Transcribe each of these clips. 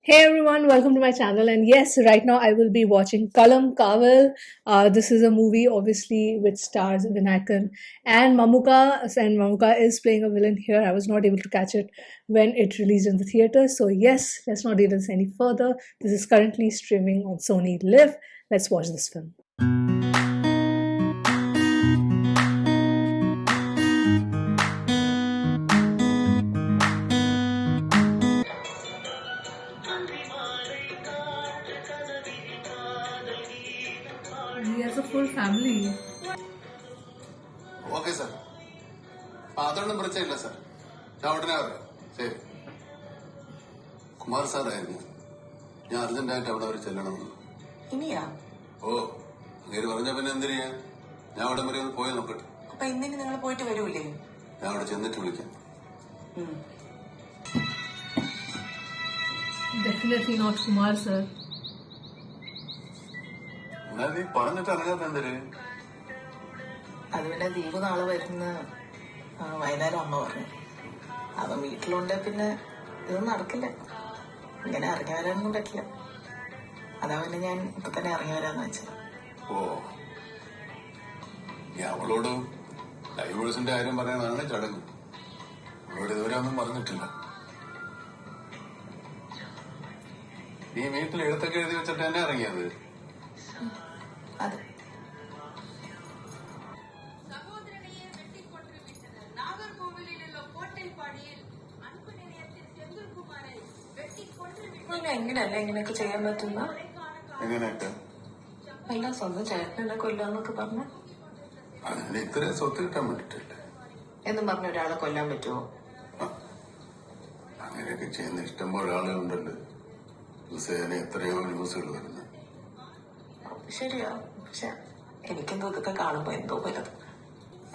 Hey everyone, welcome to my channel. And yes, right now I will be watching Kalam Kaval. This is a movie, obviously, which stars Vinayakan and Mamuka. And Mamuka is playing a villain here. I was not able to catch it when it released in the theater. So, yes, let's not delay this any further. This is currently streaming on Sony Live. Let's watch this film. He has a full family. Okay, sir. അതൊന്നും പ്രശ്നമില്ല sir. ഞാൻ ഉടനെ പറയാം. ശരി. കുമാർ സാറായിരുന്നു. ഞാൻ അർജന്റായിട്ട് അവിടെ വരെ ചെല്ലണമെന്ന്. ഇനിയാ? ഓ, അങ്ങേര് പറഞ്ഞ പിന്നെ എന്തിനാ? ഞാൻ അവിടെ വരെ ഒന്ന് പോയി നോക്കട്ടെ. അപ്പൊ ഇന്നിനി നിങ്ങൾ പോയിട്ട് വരൂലേ? ഞാൻ അവിടെ ചെന്നിട്ട് വിളിക്കാം. Definitely not Kumar, sir. എന്നാൽ നീ പറഞ്ഞിട്ട് ഇറങ്ങാത്ത എന്തിന്? അത് പിന്നെ ദീപ് നാളെ വരുന്ന വൈകുന്നേരം അമ്മ പറഞ്ഞു. അവൻ വീട്ടിലുണ്ടെ പിന്നെ ഇതൊന്നും നടക്കില്ല. ഇങ്ങനെ ഇറങ്ങി വരാനൊന്നും പറ്റില്ല. അതാ പിന്നെ ഞാൻ ഇപ്പൊ തന്നെ ഇറങ്ങി വരാന്ന് വെച്ചത്. ഓ, നീ അവളോട് ഡൈവേഴ്സിന്റെ കാര്യം പറയാനാണ് ചടങ്ങ്. അവളോട് ഇതുവരെ ഒന്നും പറഞ്ഞിട്ടില്ല. നീ വീട്ടിൽ എഴുത്തൊക്കെ എഴുതി വെച്ചിട്ട് തന്നെ ഇറങ്ങിയത്? അതെ. എങ്ങനെയല്ല ഇങ്ങനെയൊക്കെ ചെയ്യാൻ പറ്റുന്ന? എങ്ങനെയൊക്കെ? അല്ല, സ്വന്തം ചേട്ടനെ കൊല്ലാന്നൊക്കെ പറഞ്ഞ അതിന് ഇത്രയും സ്വത്ത് കിട്ടാൻ വേണ്ടിട്ടല്ലേ എന്നും പറഞ്ഞ ഒരാളെ കൊല്ലാൻ പറ്റുമോ? അങ്ങനെയൊക്കെ ചെയ്യുന്ന ഇഷ്ടംപോലെ ആളുകളുണ്ടല്ലോ. ദിവസേന എത്രയോ ന്യൂസുകൾ വരുന്നത്. ശരിയാ, പക്ഷെ എനിക്കെന്തോ ഇതൊക്കെ കാണുമ്പോ എന്തോ പലത്.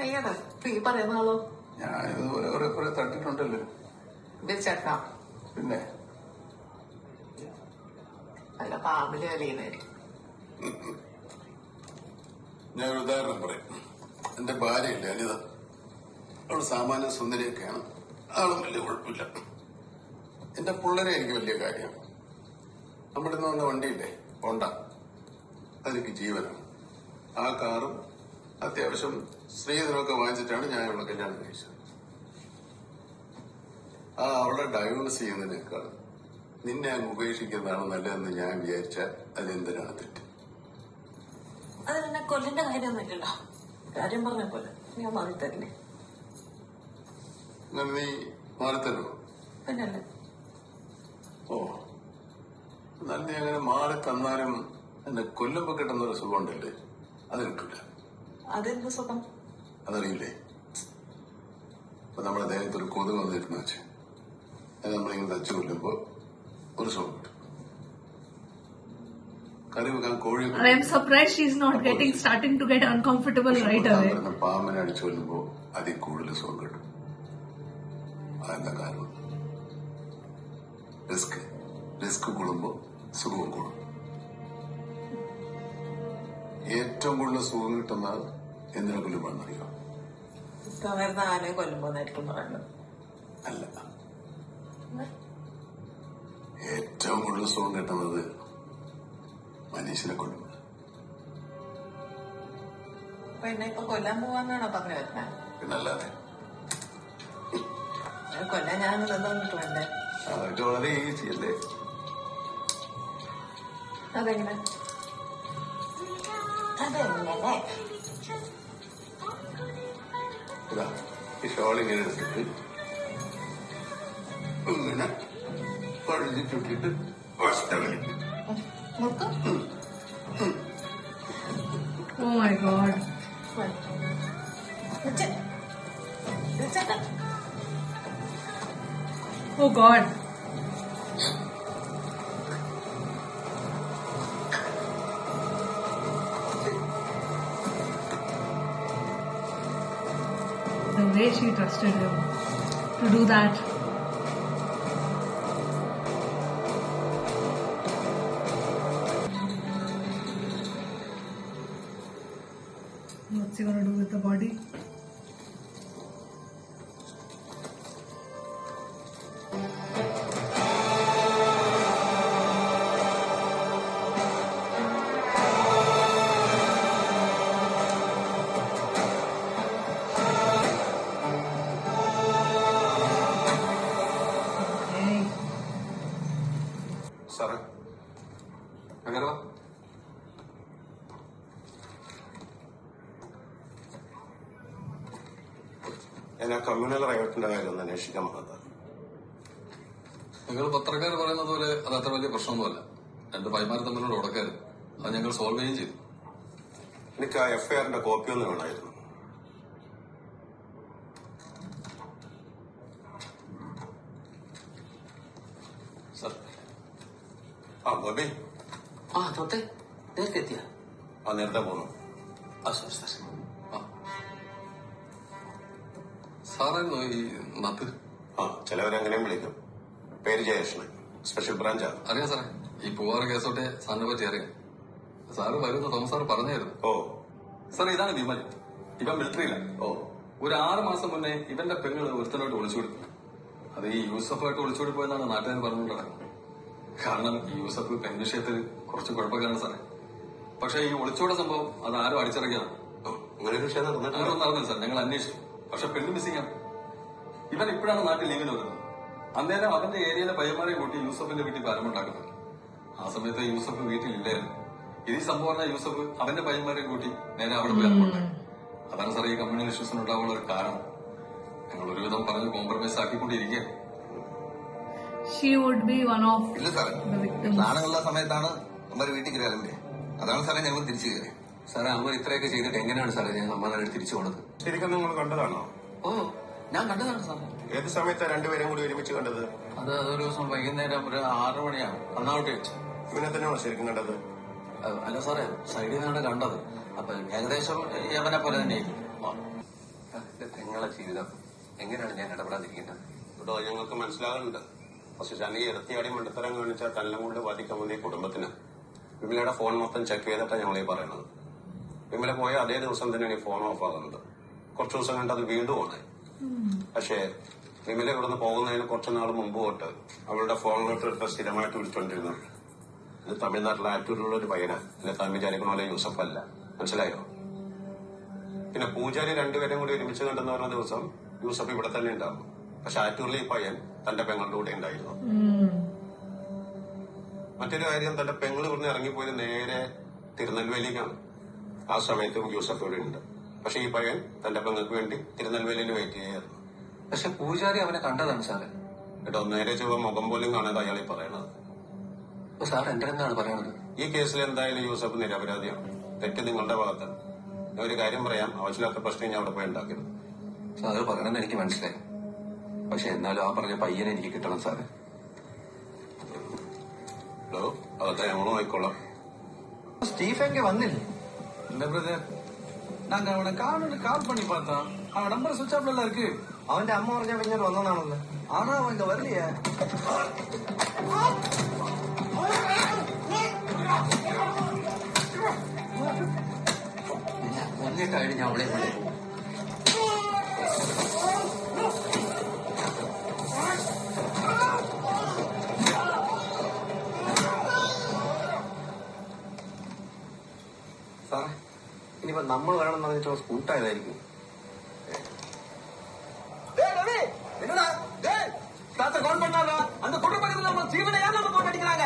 അയ്യടാ, ഈ പറയുന്ന ആളോ? ഞാനിതുപോലെ കുറെ തട്ടിട്ടുണ്ടല്ലോ. ചേട്ടനാ? പിന്നെ അല്ല, പാമ്പില് കളിയുന്നായിരിക്കും. ഞാനൊരു ഉദാഹരണം പറയും. എന്റെ ഭാര്യയില്ലേ അനിത, അവൾ സാമാന്യ സുന്ദരിയൊക്കെയാണ്. ആളും വലിയ കുഴപ്പമില്ല. എന്റെ പിള്ളേരെ എനിക്ക് വലിയ കാര്യമാണ്. നമ്മുടെ ഇന്ന് വന്ന വണ്ടിയില്ലേ ഹോണ്ട, അതെനിക്ക് ജീവനാണ്. ആ കാറും അത്യാവശ്യം സ്ത്രീധനമൊക്കെ വാങ്ങിച്ചിട്ടാണ് ഞാൻ അവളെ കല്യാണം കഴിച്ചത്. അവളെ ഡൈവേഴ്സ് ചെയ്യുന്നതിനേക്കാൾ നിന്നെ അങ്ങ് ഉപേക്ഷിക്കുന്നതാണ് നല്ലതെന്ന് ഞാൻ വിചാരിച്ചാൽ അതെന്തിനാണ് തെറ്റ്? അത് പിന്നെ കൊല്ലിന്റെ കാര്യമൊന്നുമില്ലല്ലോ. കാര്യം പറഞ്ഞ പോലെ ഞാൻ മാറി തരില്ലേ? നീ മാറി തരുമോ? പിന്നല്ലേ. ഓ, എന്നാൽ നീ അങ്ങനെ മാറി തന്നാലും എന്നെ കൊല്ലുമ്പോ കിട്ടുന്നൊരു സുഖം ഉണ്ടല്ലേ, അത് കിട്ടൂല. അതെന്ത് സുഖം? അതറിയില്ലേ? ഇപ്പൊ നമ്മുടെ ദേഹത്ത് ഒരു കൊതുക് വന്നിരുന്നു വെച്ച് അത് നമ്മളിങ്ങനെ തച്ചു കൊല്ലുമ്പോ ഒരു സുഖം കിട്ടും. കറി വെക്കാൻ കോഴി I am surprised she's not starting to get uncomfortable right away. പാമ്പിനെ അടിച്ചു കൊല്ലുമ്പോ അതിൽ കൂടുതൽ സുഖം കിട്ടും. അതെന്താ കാരണം? റിസ്ക് കൂടുമ്പോ സുഖവും കൂടും. ഏറ്റവും കൂടുതൽ സുഖം കിട്ടുന്ന എന്തിനെ കൊല്ലുമ്പോഴെന്നറിയോ? ഇപ്പൊ വരുന്ന ആനയെ കൊല്ലുമ്പോന്നായിരിക്കും പറയുന്നത്. അല്ല, ഏറ്റവും കൂടുതൽ സുഖം കിട്ടുന്നത് മനുഷ്യനെ കൊല്ലുമ്പോൾ. അപ്പൊ എന്നെ ഇപ്പൊ കൊല്ലാൻ പോവാന്നാണോ പറഞ്ഞു വരുന്നത്? പിന്നല്ലാതെ. കൊല്ലാൻ ഞാൻ നിന്നിട്ട് വേണ്ടേ? അത് വളരെ ഈസി അല്ലേ? അതെങ്ങനെ? അതെങ്ങനെ? ഇതാ ഈ ഷോൾ ഇങ്ങനെ എടുത്തിട്ട് ഇങ്ങനെ പഴിഞ്ഞിട്ടിട്ട് Oh my god. Oh god. The way she trusted him to do that. What's he gonna do with the body? സാറേ അങ്ങനെ വാ. ഞാൻ ആ കമ്മ്യൂണൽ റയോട്ടിന്റെ കാര്യം ഒന്ന് അന്വേഷിക്കാൻ വന്നത്. നിങ്ങൾ പത്രക്കാർ പറയുന്നത് പോലെ അത് അത്ര വലിയ പ്രശ്നമൊന്നുമല്ല. രണ്ട് ഭായിമാർ തമ്മിലുള്ള ഉടക്കായിരുന്നു. അത് ഞങ്ങൾ സോൾവ് ചെയ്യുകയും ചെയ്തു. എനിക്ക് ആ എഫ്ഐആറിന്റെ കോപ്പി ഒന്ന് വേണമായിരുന്നു. സാർ. ആ ബോബി, ആ തൊട്ടെ നേരത്തെ എത്തിയ ആ നേരത്തെ പോന്നു. ആ സോറി സാർ. സാറായിരുന്നു ഈ നത്ത്? ആ ചിലവരെങ്ങനെയും വിളിക്കും. പേര് ജയകൃഷ്ണൻ, സ്പെഷ്യൽ ബ്രാഞ്ചാണ്. അറിയാം സാറേ. ഈ പൂവാറ് കേസോട്ടെ സാറിനെ പറ്റി അറിയാം. സാറ് വരുന്ന തോമസ് സാർ പറഞ്ഞായിരുന്നു. ഓ സാർ ഇതാണ് വിമൽ. ഇവൻ മിലിറ്ററിയില്ല. ഓ ഒരു 6 മാസം മുന്നേ ഇവന്റെ പെങ്ങള് ഒരുത്തനോട്ട് ഒളിച്ചുവിടും. അത് ഈ യൂസഫായിട്ട് ഒളിച്ചോടി പോയെന്നാണ് നാട്ടുകാർ പറഞ്ഞുകൊണ്ട് നടക്കുന്നത്. കാരണം ഈ യൂസഫ് പെൺ വിഷയത്തിൽ കുറച്ച് കുഴപ്പമില്ലാണ് സാറേ. പക്ഷെ ഈ ഒളിച്ചോട സംഭവം അത് ആരും അടിച്ചിറക്കിയതാണ്. അങ്ങനെ ഒരു വിഷയം നടന്നിട്ട് അങ്ങനെ നടന്നില്ല സാർ. ഞങ്ങൾ അന്വേഷിച്ചു. പക്ഷെ പെണ്ണ് മിസ്സിംഗ് ആണ്. ഇവൻ ഇപ്പോഴാണ് നാട്ടിൽ ലീവിന് വരുന്നത്. അന്നേരം അവന്റെ ഏരിയയിലെ പയ്യന്മാരെയും കൂട്ടി യൂസഫിന്റെ വീട്ടിൽ പാരമുണ്ടാക്കുന്നത്. ആ സമയത്ത് യൂസഫ് വീട്ടിലില്ലായിരുന്നു. ഇത് ഈ സംഭവം പറഞ്ഞ യൂസഫ് അവന്റെ പയ്യന്മാരെയും കൂട്ടി നേരെ അവിടെ പോയി അലമ്പുണ്ടായി. അതാണ് സാർ ഈ കമ്മ്യൂണൽ ഇഷ്യൂസിന് ഉണ്ടാവുള്ള ഒരു കാരണം. ഞങ്ങൾ ഒരുവിധം പറഞ്ഞ് compromise ആക്കിക്കൊണ്ടിരിക്കുകയാണ്. She would be one of ഇല്ല സാറേ, the victims. നാണുള്ള സമയത്താണ് അമ്മ വീട്ടിൽ കയറി അലമ്പേ. അതാണ് സാറേ ഞങ്ങൾ തിരിച്ചു കയറി. സാറേ അമ്മ ഇത്രയൊക്കെ ചെയ്തിട്ട് എങ്ങനെയാണ് സാറേ ഞാൻ അമ്മ തിരിച്ചു പോണത്? ശരിക്കും നിങ്ങൾ കണ്ടതാണോ? ഓ ഞാൻ കണ്ടതാണ് സാറേ. ഏത് സമയത്താണ് രണ്ടുപേരും കൂടി ഒരുമിച്ച് കണ്ടത്? അതൊരു ദിവസം വൈകുന്നേരം ഒരു 6 മണിയാണ്. അന്നാവട്ടെ വെച്ച്. ഇവനെ തന്നെയാണോ ശരിക്കും കണ്ടത്? അല്ല സാറേ, സൈഡിൽ നിന്നാണ് കണ്ടത്. അപ്പൊ ഏകദേശം യവനെ പോലെ തന്നെ. നിങ്ങളെ ജീവിതം എങ്ങനെയാണ് ഞാൻ ഇടപെടാതിരിക്കുന്നത്? കേട്ടോ, ഞങ്ങൾക്ക് മനസ്സിലാകുന്നുണ്ട്. പക്ഷെ ഞാൻ ഈ ഇരത്തിയാടി മണ്ടത്തരം കാണിച്ചാൽ തല്ലും കൊണ്ട് ബാധിക്കാൻ വേണ്ടി കുടുംബത്തിന്. വിമലയുടെ ഫോൺ മൊത്തം ചെക്ക് ചെയ്തിട്ടാണ് ഞങ്ങളീ പറയണത്. വിമല പോയ അതേ ദിവസം തന്നെയാണ് ഈ ഫോൺ ഓഫ് ആകുന്നത്. കുറച്ചു ദിവസം കണ്ട് അത് വീണ്ടും ഓണായി. പക്ഷേ വിമല ഇവിടുന്ന് പോകുന്നതിന് കുറച്ചു നാൾ മുമ്പ് തൊട്ട് അവളുടെ ഫോണിലോട്ട് എടുത്ത് സ്ഥിരമായിട്ട് വിളിച്ചോണ്ടിരുന്നു. ഇത് തമിഴ്നാട്ടിലെ ആറ്റൂരിലുള്ള ഒരു പയ്യനാ. എന്നെ താൻ വിചാരിക്കുന്ന പോലെ യൂസഫ് അല്ല. മനസ്സിലായോ? പിന്നെ പൂജാരി രണ്ടുപേരും കൂടി ഒരുമിച്ച് കണ്ടെന്ന് പറഞ്ഞ ദിവസം യൂസഫ് ഇവിടെ തന്നെ ഉണ്ടാവും. പക്ഷെ ആറ്റൂരിൽ ഈ പയ്യൻ തന്റെ പെങ്ങളുടെ കൂടെ ഉണ്ടായിരുന്നു. മറ്റൊരു കാര്യം, തന്റെ പെങ്ങൾ ഇവിടുന്ന് ഇറങ്ങിപ്പോയത് നേരെ തിരുനെൽവേലിക്കാണ്. ആ സമയത്തും യൂസഫ് ഇവിടെ ഉണ്ട്. പക്ഷെ ഈ പയ്യൻ തന്റെ പെങ്ങൾക്ക് വേണ്ടി തിരുനെൽവേലിയിൽ വെയിറ്റ് ചെയ്യായിരുന്നു. പക്ഷെ പൂജാരി അവനെ കണ്ടതാണ് സാറേ. കേട്ടോ, നേരെ ചുവ മുഖം പോലും കാണാതെ അയാൾ ഈ പറയണത്. അപ്പൊ സാർ എന്റെ എന്താണ് പറയണത്? ഈ കേസിൽ എന്തായാലും യൂസഫ് നിരപരാധിയാണ്. തെറ്റ് നിങ്ങളുടെ ഭാഗത്ത്. ഞാൻ ഒരു കാര്യം പറയാം, ആവശ്യമില്ലാത്ത പ്രശ്നം ഞാൻ അവിടെ പോയി ഉണ്ടാക്കരുത്. സാറ് പറയണമെന്ന് എനിക്ക് മനസ്സിലായി. പക്ഷെ എന്നാലും ആ പറഞ്ഞ പയ്യനെ എനിക്ക് കിട്ടണം സാറേ. ഹലോ, അതൊക്കെ ഞങ്ങളും നോക്കിക്കൊള്ളാം. സ്റ്റീഫൻ വന്നില്ലേ? இல்ல பிரதர், நாங்க அவனை கால் பண்ணி பார்த்தோம். அவன் நம்பர் சுவிட்ச் ஆஃப்ல இருக்கு. അവന്റെ അമ്മ പറഞ്ഞ പിന്നീട് വന്നതാണല്ലോ. ஆனா அவன் இங்க வரலையே. ഒന്നിട്ടായിട്ട് ഞാൻ അവളെ കൊണ്ട് സാറേ, ഇനിയിപ്പോ നമ്മൾ വരണം പറഞ്ഞിട്ട് സ്കൂട്ടായതായിരിക്കും. என்னடா டேய், தாத்தா கால் பண்ணாரா? அந்த கொட்டை பக்கத்துல நம்ம ஜீவனை யார் நம்ம போட்டு அடிக்கிறாங்க?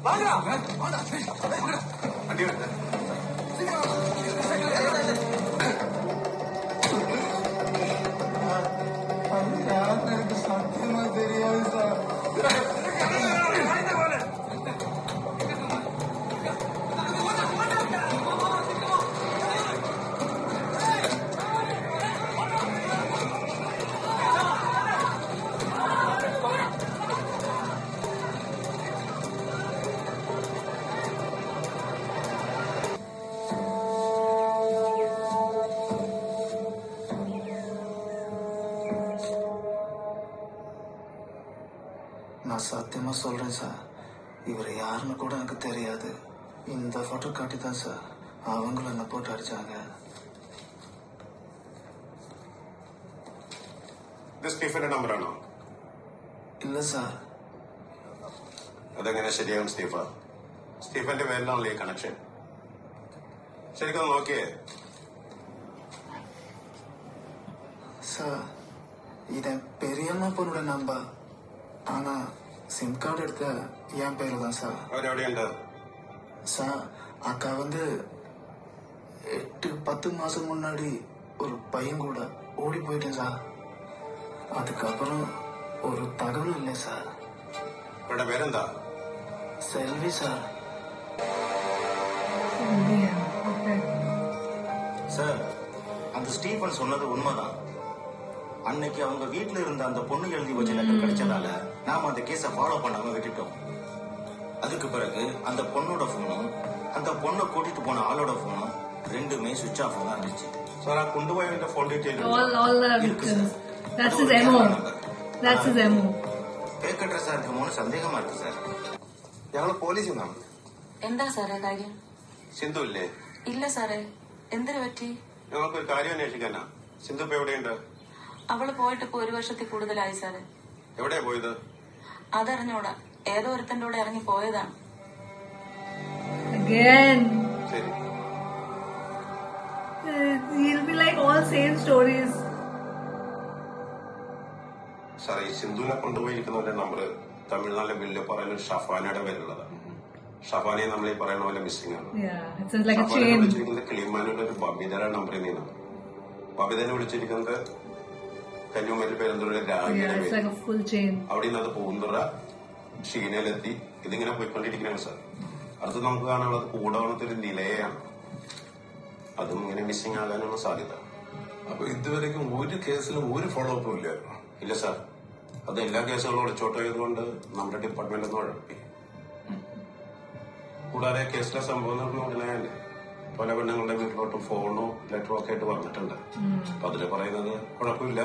வாங்கடா. வாடா. വണ്ടി വിട്ട്. எனக்கு சத்தியமா தெரியாது சார். நான் சத்தியமா சொல்றேன் சார், இவர் யாருன்னு கூட எனக்கு தெரியாது. இந்த போட்டோ காட்டி தான் சார் அவங்களும் என்ன போட்டு அடிச்சாங்க. ഇത് സ്റ്റീഫന്റെ നമ്പറാണോ? இல்ல சார். അതെങ്ങനെ ശരിയാകും സ്റ്റീഫ? സ്റ്റീഫന്റെ പേരിലാണല്ലോ ഈ കണക്ഷൻ. ശരിക്കും നോക്കിയേ. சார், இது பெரியம்மா பொண்ணோட நம்பர். ஆனா சிம் கார்டு எடுத்த என் பேரு தான் சார். അവരെവിടെയുണ്ട്? சார் அக்கா வந்து 8-10 மாசம் முன்னாடி ஒரு பையன் கூட ஓடி போயிட்டேன் சார். அதுக்கப்புறம் ஒரு தகவலும் இல்லை சார். അവരുടെ പേരെന്താ? செல்வி சார். Yeah, okay. சார், அந்த ஸ்டீஃபன் சொன்னது உண்மைதான். அன்னைக்கு அவங்க வீட்ல இருந்த அந்த பொண்ணு எழுதி வச்ச லெட்டர் கிடைச்சதால நாம அந்த கேஸை ஃபாலோ பண்ணாம விட்டுட்டோம். அதுக்கு பிறகு அந்த பொண்ணோட போனும் அந்த பொண்ணை கூட்டிட்டு போன ஆளோட போனும் ரெண்டுமே சுவிட்ச் ஆஃப் தான் இருந்துச்சு. സാർ ആ കൊണ്ടുപോയവന്റെ phone detail All the victims. That's his MO. That's his MO. Fake അഡ്രസ്സാ இருக்குமோன்னு സന്ദേഹமா இருக்கு സാർ. ഞങ്ങൾ പോലീസിൽ നിന്നാണ്. എന്താ സാറേ കാര്യം? സിന്ധു ഇല്ലേ? ഇല്ല സാറേ, എന്തിനു പറ്റി? ഞങ്ങൾക്കൊരു കാര്യം അന്വേഷിക്കാനാ. സിന്ധു ഇപ്പൊ എവിടെയുണ്ട്? അവള് പോയിട്ട് ഇപ്പൊ 1 വർഷത്തിൽ കൂടുതലായി സാറേ. എവിടെയാ പോയത്? അതറിഞ്ഞൂടാ, ഏതോ ഒരുത്തന്റെ കൂടെ ഇറങ്ങി പോയതാണ്. Again. ശരി. He'll be like all same stories. Sir, ഈ സിന്ധുവിനെ കൊണ്ടുപോയിരിക്കുന്നവരുടെ നമ്പർ തമിഴ്നാട്ടിലെ ബില്ല് പറയുന്നത് ഷഫാനയുടെ പേരുള്ളതാണ്. ഷഫാനെ നമ്മൾ ഈ പറയുന്ന പോലെ മിസ്സിംഗ് ആണ്. Yeah, it's like a ഷഫാനെ chain. വിളിച്ചിരിക്കുന്നത് കിളിമാനൂരിലെ ഒരു ബബിതയുടെ നമ്പറിൽ നിന്നാണ്. ബബിതനെ വിളിച്ചിരിക്കുന്നത് കന്യാകുമാരി പേരെന്തോടെ രാഗിയുടെ Yeah, it's പേര്. like a full chain. അവിടെ നിന്ന് അത് പൂന്തുറ ഷീനയിലെത്തി ഇതിങ്ങനെ പോയിക്കൊണ്ടിരിക്കുകയാണ് സാർ. അടുത്ത് നമുക്ക് കാണാനുള്ളത് കൂടവണത്തെ ഒരു നിലയാണ്. അതും ഇങ്ങനെ മിസ്സിംഗ് ആകാനുള്ള സാധ്യത. അപ്പൊ ഇതുവരെയും ഒരു കേസിലും ഒരു ഫോളോ അപ്പും ഇല്ലായിരുന്നു? ഇല്ല സാർ, അത് എല്ലാ കേസുകളും ഒളിച്ചോട്ടമായതുകൊണ്ട് നമ്മുടെ ഡിപ്പാർട്ട്മെന്റ് ഒന്ന് ഉഴപ്പി. കൂടാതെ കേസിലെ സംഭവം നടന്ന ഉടനെ പല പെണ്ണുങ്ങളുടെ വീട്ടിലോട്ട് ഫോണോ ലെറ്ററോ ഒക്കെ ആയിട്ട് വന്നിട്ടുണ്ട്. അപ്പൊ അതില് പറയുന്നത് കുഴപ്പമില്ല,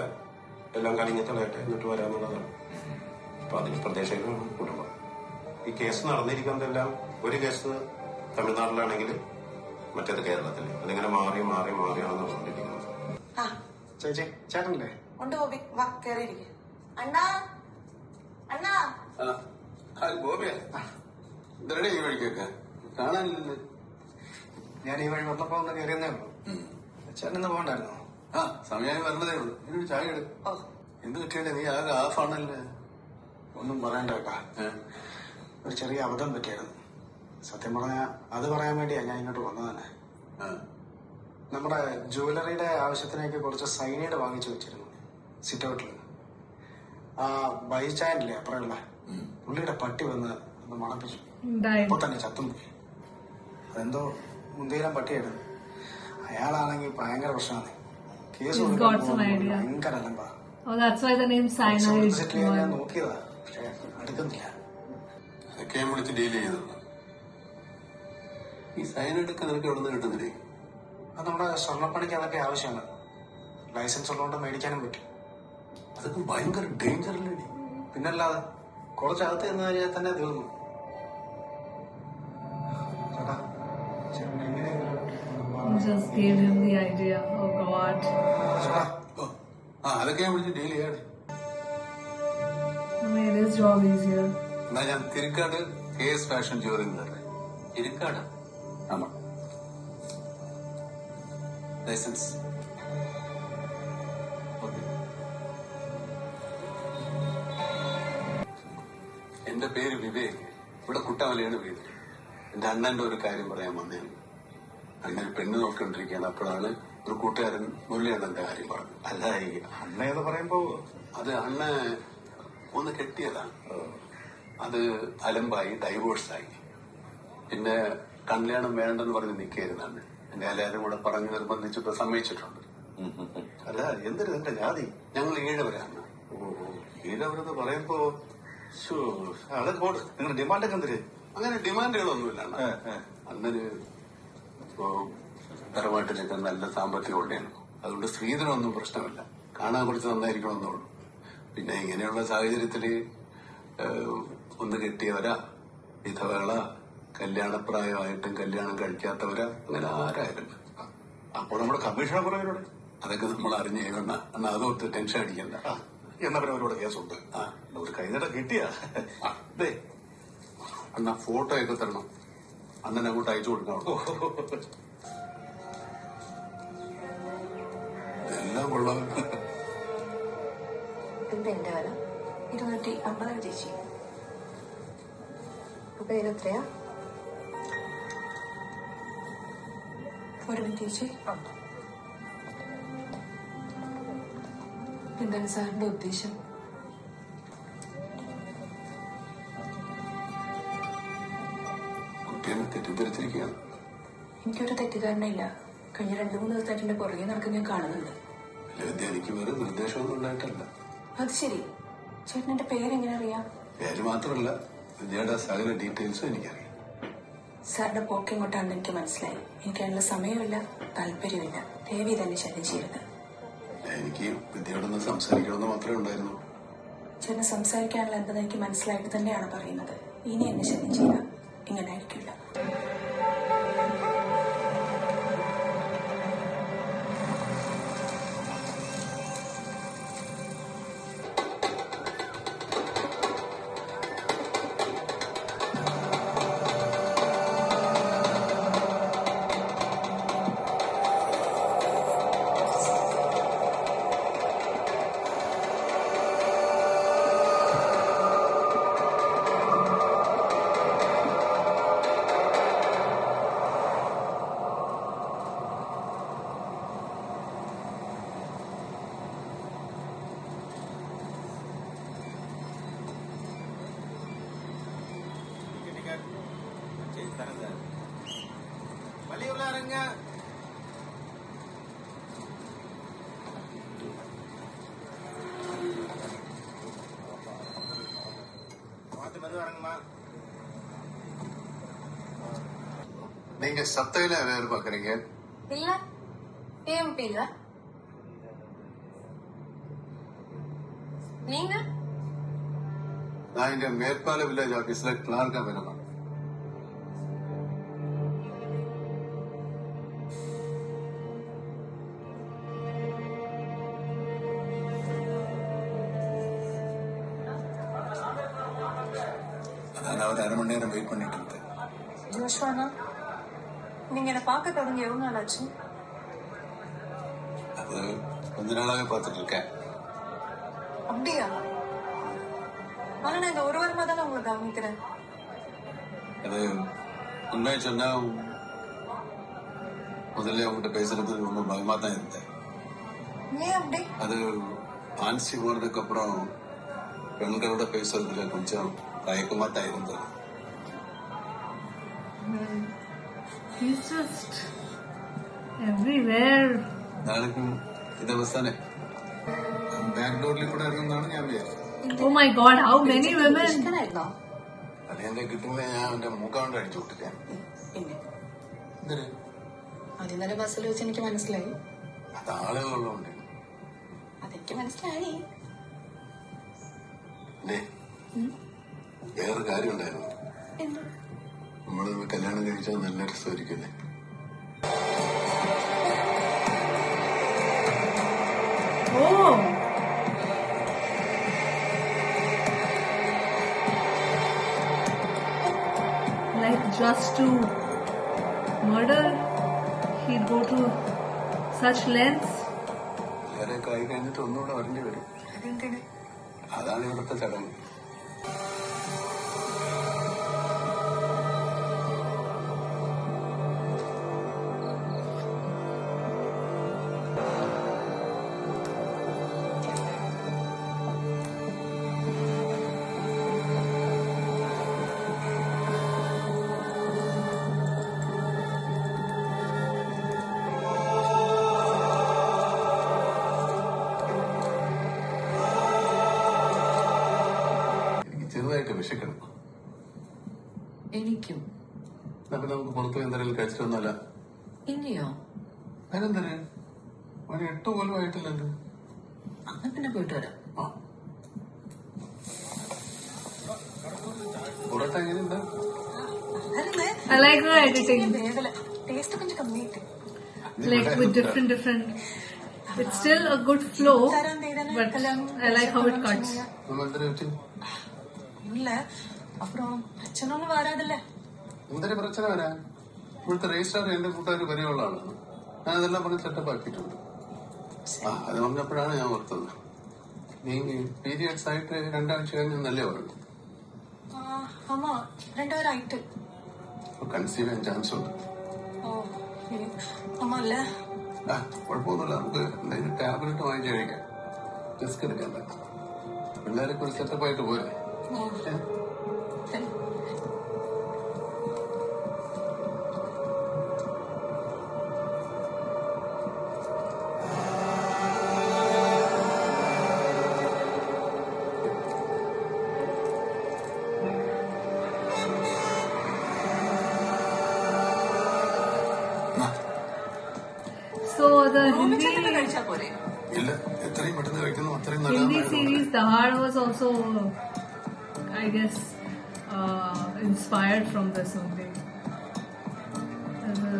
എല്ലാം കലങ്ങി തളയട്ടെ എന്നിട്ട് വരാന്നുള്ളതാണ്. അപ്പൊ അതിന് പ്രദേശങ്ങളും കുടുംബം. ഈ കേസ് നടന്നിരിക്കുന്നതെല്ലാം ഒരു കേസ് തമിഴ്നാട്ടിലാണെങ്കിൽ മറ്റേത് കേരളത്തിൽ. അതിങ്ങനെ മാറി മാറി മാറിയാണ് നടന്നുകൊണ്ടിരിക്കുന്നത്. ചേച്ചി ചേട്ടനല്ലേ? ഉണ്ട് ബോബി, വാ കേറിയിരിക്കെ. അണ്ണാ അണ്ണാ. ഗോപിയെ ഇതരുടെ ഈ വഴിക്കൊക്കെ കാണാനില്ല. ഞാൻ ഈ വഴി വന്നപ്പോ ഒന്ന് കയറിയെന്നേ ഉള്ളൂ. ചേട്ടനൊന്ന് പോകണ്ടായിരുന്നോ? ആ സമയം വരണതേ ഉള്ളൂ. ഇതിനൊരു ചായ എടു. എന്ത് പറ്റിയല്ലേ, നീ ആകെ ആഫാണല്ലേ. ഒന്നും പറയണ്ട കേട്ടാ, ഒരു ചെറിയ അബദ്ധം പറ്റിയായിരുന്നു. സത്യം പറഞ്ഞാൽ അത് പറയാൻ വേണ്ടിയാ ഞാൻ ഇങ്ങോട്ട് വന്നത് തന്നെ. നമ്മുടെ ജുവലറിയുടെ ആവശ്യത്തിനൊക്കെ കുറച്ച് സൈനൈഡ് വാങ്ങിച്ചു വെച്ചിരുന്നു സിറ്റ് ഔട്ടിൽ. ആ ബൈചാൻഡില്ലേ അപ്പുറമുള്ള പുള്ളിയുടെ പട്ടി വന്ന് ഒന്ന് മണപ്പിച്ചു. Died. അപ്പൊ തന്നെ ചത്തും പോയി. അതെന്തോ മുന്തിയിലും പട്ടിയായിരുന്നു. അയാളാണെങ്കിൽ ഭയങ്കര പ്രശ്നമാണ്. കേസ് He's കൊടുക്കാൻ got some പോകുമ്പോൾ idea. ഭയങ്കര അലമ്പാ. Oh, that's why the name cyanide. സെറ്റിൽ ചെയ്യാൻ ഞാൻ നോക്കിയതാ, പക്ഷെ എടുക്കുന്നില്ല. അതൊക്കെ ഞാൻ വിളിച്ച് ഡീൽ ചെയ്തത്. ഈ സൈനൈഡൊക്കെ നിനക്ക് എവിടെ നിന്ന് കിട്ടുന്നില്ലേ? അത് നമ്മുടെ സ്വർണ്ണപ്പണിക്ക് അതൊക്കെ ആവശ്യമാണ്. ലൈസൻസ് ഉള്ളതുകൊണ്ട് മേടിക്കാനും പറ്റും. അതൊക്കെ ഭയങ്കര ഡേഞ്ചർ അല്ലേ? പിന്നല്ലാതെ കുറച്ചകത്ത് ചെന്ന് കഴിഞ്ഞാൽ തന്നെ തീർന്നു. ചേട്ടാ, ചേട്ടൻ എങ്ങനെയെങ്കിലും You just gave him the idea. Oh God. ചേട്ടാ, അതൊക്കെ ഞാൻ വിളിച്ച് ഡീൽ ചെയ്യാതെ. I made his job easier. എന്നാ ഞാൻ തിരുക്കാട് കേസ് ഫാഷൻ ജ്വല്ലറി തരാം. ഇരുക്കാണ്. ആമാ. ലൈസൻസ്. എന്റെ പേര് വിവേക്. ഇവിടെ കുട്ടമലയാണ് വീട്. എന്റെ അണ്ണന്റെ ഒരു കാര്യം പറയാൻ വന്നതാണ്. അണ്ണൻ പെണ്ണ് നോക്കിക്കൊണ്ടിരിക്കുകയാണ്. അപ്പോഴാണ് ഒരു കൂട്ടുകാരൻ മുരളിയണ്ണന്റെ കാര്യം പറഞ്ഞു. അല്ല, ഈ അമ്മയെന്ന് പറയുമ്പോ അത് അണ്ണ ഒന്ന് കെട്ടിയതാണ്. അത് അലമ്പായി, ഡൈവോഴ്സായി. പിന്നെ കല്യാണം വേണ്ടെന്ന് പറഞ്ഞ് നിൽക്കുകയായിരുന്നു അണ്ണൻ. എന്നെ എല്ലാവരും കൂടെ പറഞ്ഞ് നിർബന്ധിച്ചപ്പോ സമ്മതിച്ചിട്ടുണ്ട്. അല്ല, എന്തൊരു എന്റെ ജാതി. ഞങ്ങൾ ഈഴവരാണ്. ഈടവരെന്ന് പറയുമ്പോ അതൊക്കെ പോട്ട്. നിങ്ങളുടെ ഡിമാൻഡൊക്കെ എന്തൊരു? അങ്ങനെ ഡിമാൻഡുകളൊന്നുമില്ല അണ്ണ. അണ്ണന് ഇപ്പോ തറവാട്ടിലൊക്കെ നല്ല സാമ്പത്തികം ഉള്ളതാണ്. അതുകൊണ്ട് സ്ത്രീധനമൊന്നും പ്രശ്നമില്ല. കാണാൻ കുറച്ച് നന്നായിരിക്കണമെന്നുള്ളൂ. പിന്നെ ഇങ്ങനെയുള്ള സാഹചര്യത്തില് ഒന്ന് കെട്ടിയവരാ, വിധവകളാ, കല്യാണപ്രായമായിട്ടും കല്യാണം കഴിക്കാത്തവരാ, അങ്ങനെ ആരായാലും. അപ്പോൾ നമ്മുടെ കമ്മീഷനെ കുറവിനോട് അതൊക്കെ നമ്മൾ അറിഞ്ഞു ചെയ്യണ്ട. അണ്ണ അതൊട്ട് ടെൻഷൻ അടിക്കണ്ട. എന്നാ പിന്നെ അവരോട് കേസുണ്ട്. ഒരു കൈനീട്ടം കിട്ടിയാ ദേ അണ്ണ ഫോട്ടോ ഒക്കെ തരണം. അണ്ണൻ അങ്ങോട്ട് അയച്ചു കൊടുക്കണം. എല്ലാം കൊള്ളാം. എന്താ എന്റെ വില? 250 ചേച്ചി. പേരെത്രയാ? ഒരു മിനിറ്റ് ചേച്ചി. എന്താണ് സാറിന്റെ ഉദ്ദേശം? കുട്ടിയെ തെറ്റിദ്ധരിച്ചിരിക്കുകയാണ്. എനിക്കൊരു തെറ്റിദ്ധാരണയില്ല. കഴിഞ്ഞ 2-3 ദിവസമായിട്ട് എന്റെ പുറകെ നടക്കുന്ന ഞാൻ കാണുന്നുണ്ട്. വിദ്യ എനിക്ക് വേറെ നിർദ്ദേശമൊന്നും ഉണ്ടായിട്ടല്ല. അത് ശരി. ചേട്ടൻ എന്റെ പേരെങ്ങനെ അറിയാം? പേര് മാത്രമല്ല, വിദ്യയുടെ സകല ഡീറ്റെയിൽസും എനിക്കറിയാം. സാറിന്റെ പോക്ക് ഇങ്ങോട്ടാണെന്ന് എനിക്ക് മനസ്സിലായി. എനിക്കതിനുള്ള സമയമില്ല, താല്പര്യമില്ല. ദേവി തന്നെ ശല്യം ചെയ്യരുത്. എനിക്ക് വിദ്യയോടൊന്ന് സംസാരിക്കണമെന്ന് മാത്രമേ ഉണ്ടായിരുന്നു. ചേട്ടന് സംസാരിക്കാനുള്ള എന്തെന്ന് എനിക്ക് മനസ്സിലായിട്ട് തന്നെയാണ് പറയുന്നത്. ഇനി എന്നെ ശല്യം ചെയ്യുക ഇങ്ങനെ ആയിരിക്കില്ല. நீங்க சத்தையில வேலை பாக்குறீங்க? இல்ல, ஏஎம்பி இல்ல. நீங்க? நான் இங்க மேற்பால வில்லேஜ் ஆபீஸ்ல கிளார்க்கா வேலை பார்க்கறேன். அதான் ஒரு 1/2 மணி நேரம் வெயிட் பண்ணிட்டு இருந்தேன். ஜோஷ்வானா, நீங்க என்ன பார்க்க தொடங்கி எவ்வளவு நாள் ஆச்சு? அது கொஞ்ச நாளாவே பார்த்துட்டு இருக்கேன். அப்படியா? ஆனா நான் இந்த ஒரு வாரமா தானே உங்களை கவனிக்கிறேன். அது உண்மையை சொன்னா முதல்ல உங்ககிட்ட பேசுறது ரொம்ப பயமா தான் இருந்தேன். ஏன் அப்படி? அது ஆன்சி போனதுக்கு அப்புறம் பெண்களோட பேசுறதுல கொஞ்சம் தயக்கமா தான் இருந்தது. He's just everywhere. നാളേക്കും ഇതേ അവസ്ഥ തന്നെ. ബാക്ക് ഡോറിൽ കൂടെ ഇറങ്ങുന്നതാണ് ഞാൻ വിചാരിച്ചത്. Oh my God, how many women? ഇഷ്ടമായിരുന്നോ? അത് എന്റെ കിട്ടുന്നത് ഞാൻ എന്റെ മൂക്കാണ്ട് അടിച്ചു വിട്ടിട്ടാണ്. പിന്നെ എന്തിന്? ആദ്യം തന്നെ ബസ്സിൽ വെച്ച് എനിക്ക് മനസ്സിലായി. അത് ആളുകളുള്ളതുകൊണ്ട്. അതെനിക്ക് മനസ്സിലായി. വേറൊരു കാര്യം ഉണ്ടായിരുന്നു. എന്ത്? നമ്മള് കല്യാണം കഴിച്ചാൽ നല്ല രസമായിരിക്കില്ലേ? Oh. Like just to murder, he'd go to such lengths. എല്ലാരെയൊക്കെ ആയി കഴിഞ്ഞിട്ട് ഒന്നുകൂടെ വരേണ്ടി വരും. അതെന്തിന്? അതാണ് ഇവിടുത്തെ ചടങ്ങ്. ചെറുതായിട്ട് വിശക്കണം. എനിക്കും. അപ്പൊ നമുക്ക് പുറത്തു പോയി എന്തെങ്കിലും കഴിച്ചിട്ടൊന്നുമല്ല. ഇനിയോ? അതിനെന്തര്? 8 പോലും ആയിട്ടില്ലല്ലോ. അങ്ങനെ പിന്നെ പോയിട്ട് വരാം. പൊറോട്ട എങ്ങനെയുണ്ട്? I like her editing. Taste കൊഞ്ചം കമ്മിയായിട്ട്. Like with different. It's still a good flow, but I like how it cuts. നമ്മളെന്തര പറ്റി? இல்ல, அப்புறம் பிரச்சனை ஒன்றும் வராதுல்ல. എന്തൊരു പ്രശ്നം വരാൻ? ഇവിടുത്തെ രജിസ്ട്രാർ എന്റെ കൂട്ടുകാർ വരെയുള്ള ആളാണ്. ഞാൻ അതെല്ലാം പറഞ്ഞ് സെറ്റപ്പ് ആക്കിയിട്ടുണ്ട്. അത് പറഞ്ഞപ്പോഴാണ് ഞാൻ ഓർത്തത്. നീ പീരിയഡ്സ് ആയിട്ട് 2 ആഴ്ച കഴിഞ്ഞ് നല്ലേ പറഞ്ഞു. അമ്മ രണ്ടുപേരായിട്ട്. കൺസീവ് ചെയ്യാൻ ചാൻസ് ഉണ്ട്. ഓ അമ്മ അല്ലേ? ആ കുഴപ്പമൊന്നുമില്ല, നമുക്ക് എന്തെങ്കിലും ടാബ്ലറ്റ് വാങ്ങിച്ച് കഴിക്കാം. റിസ്ക് എടുക്കണ്ട. പിള്ളേരൊക്കെ ഒരു സെറ്റപ്പായിട്ട് പോരെ. So the റൂമിൽ കഴിച്ചാ പോരെ? ഇല്ല, എത്രയും പെട്ടെന്ന് കഴിക്കുന്നു അത്രയും Hindi നല്ലതാണ്. series Dahad was also, I guess, inspired from this only. The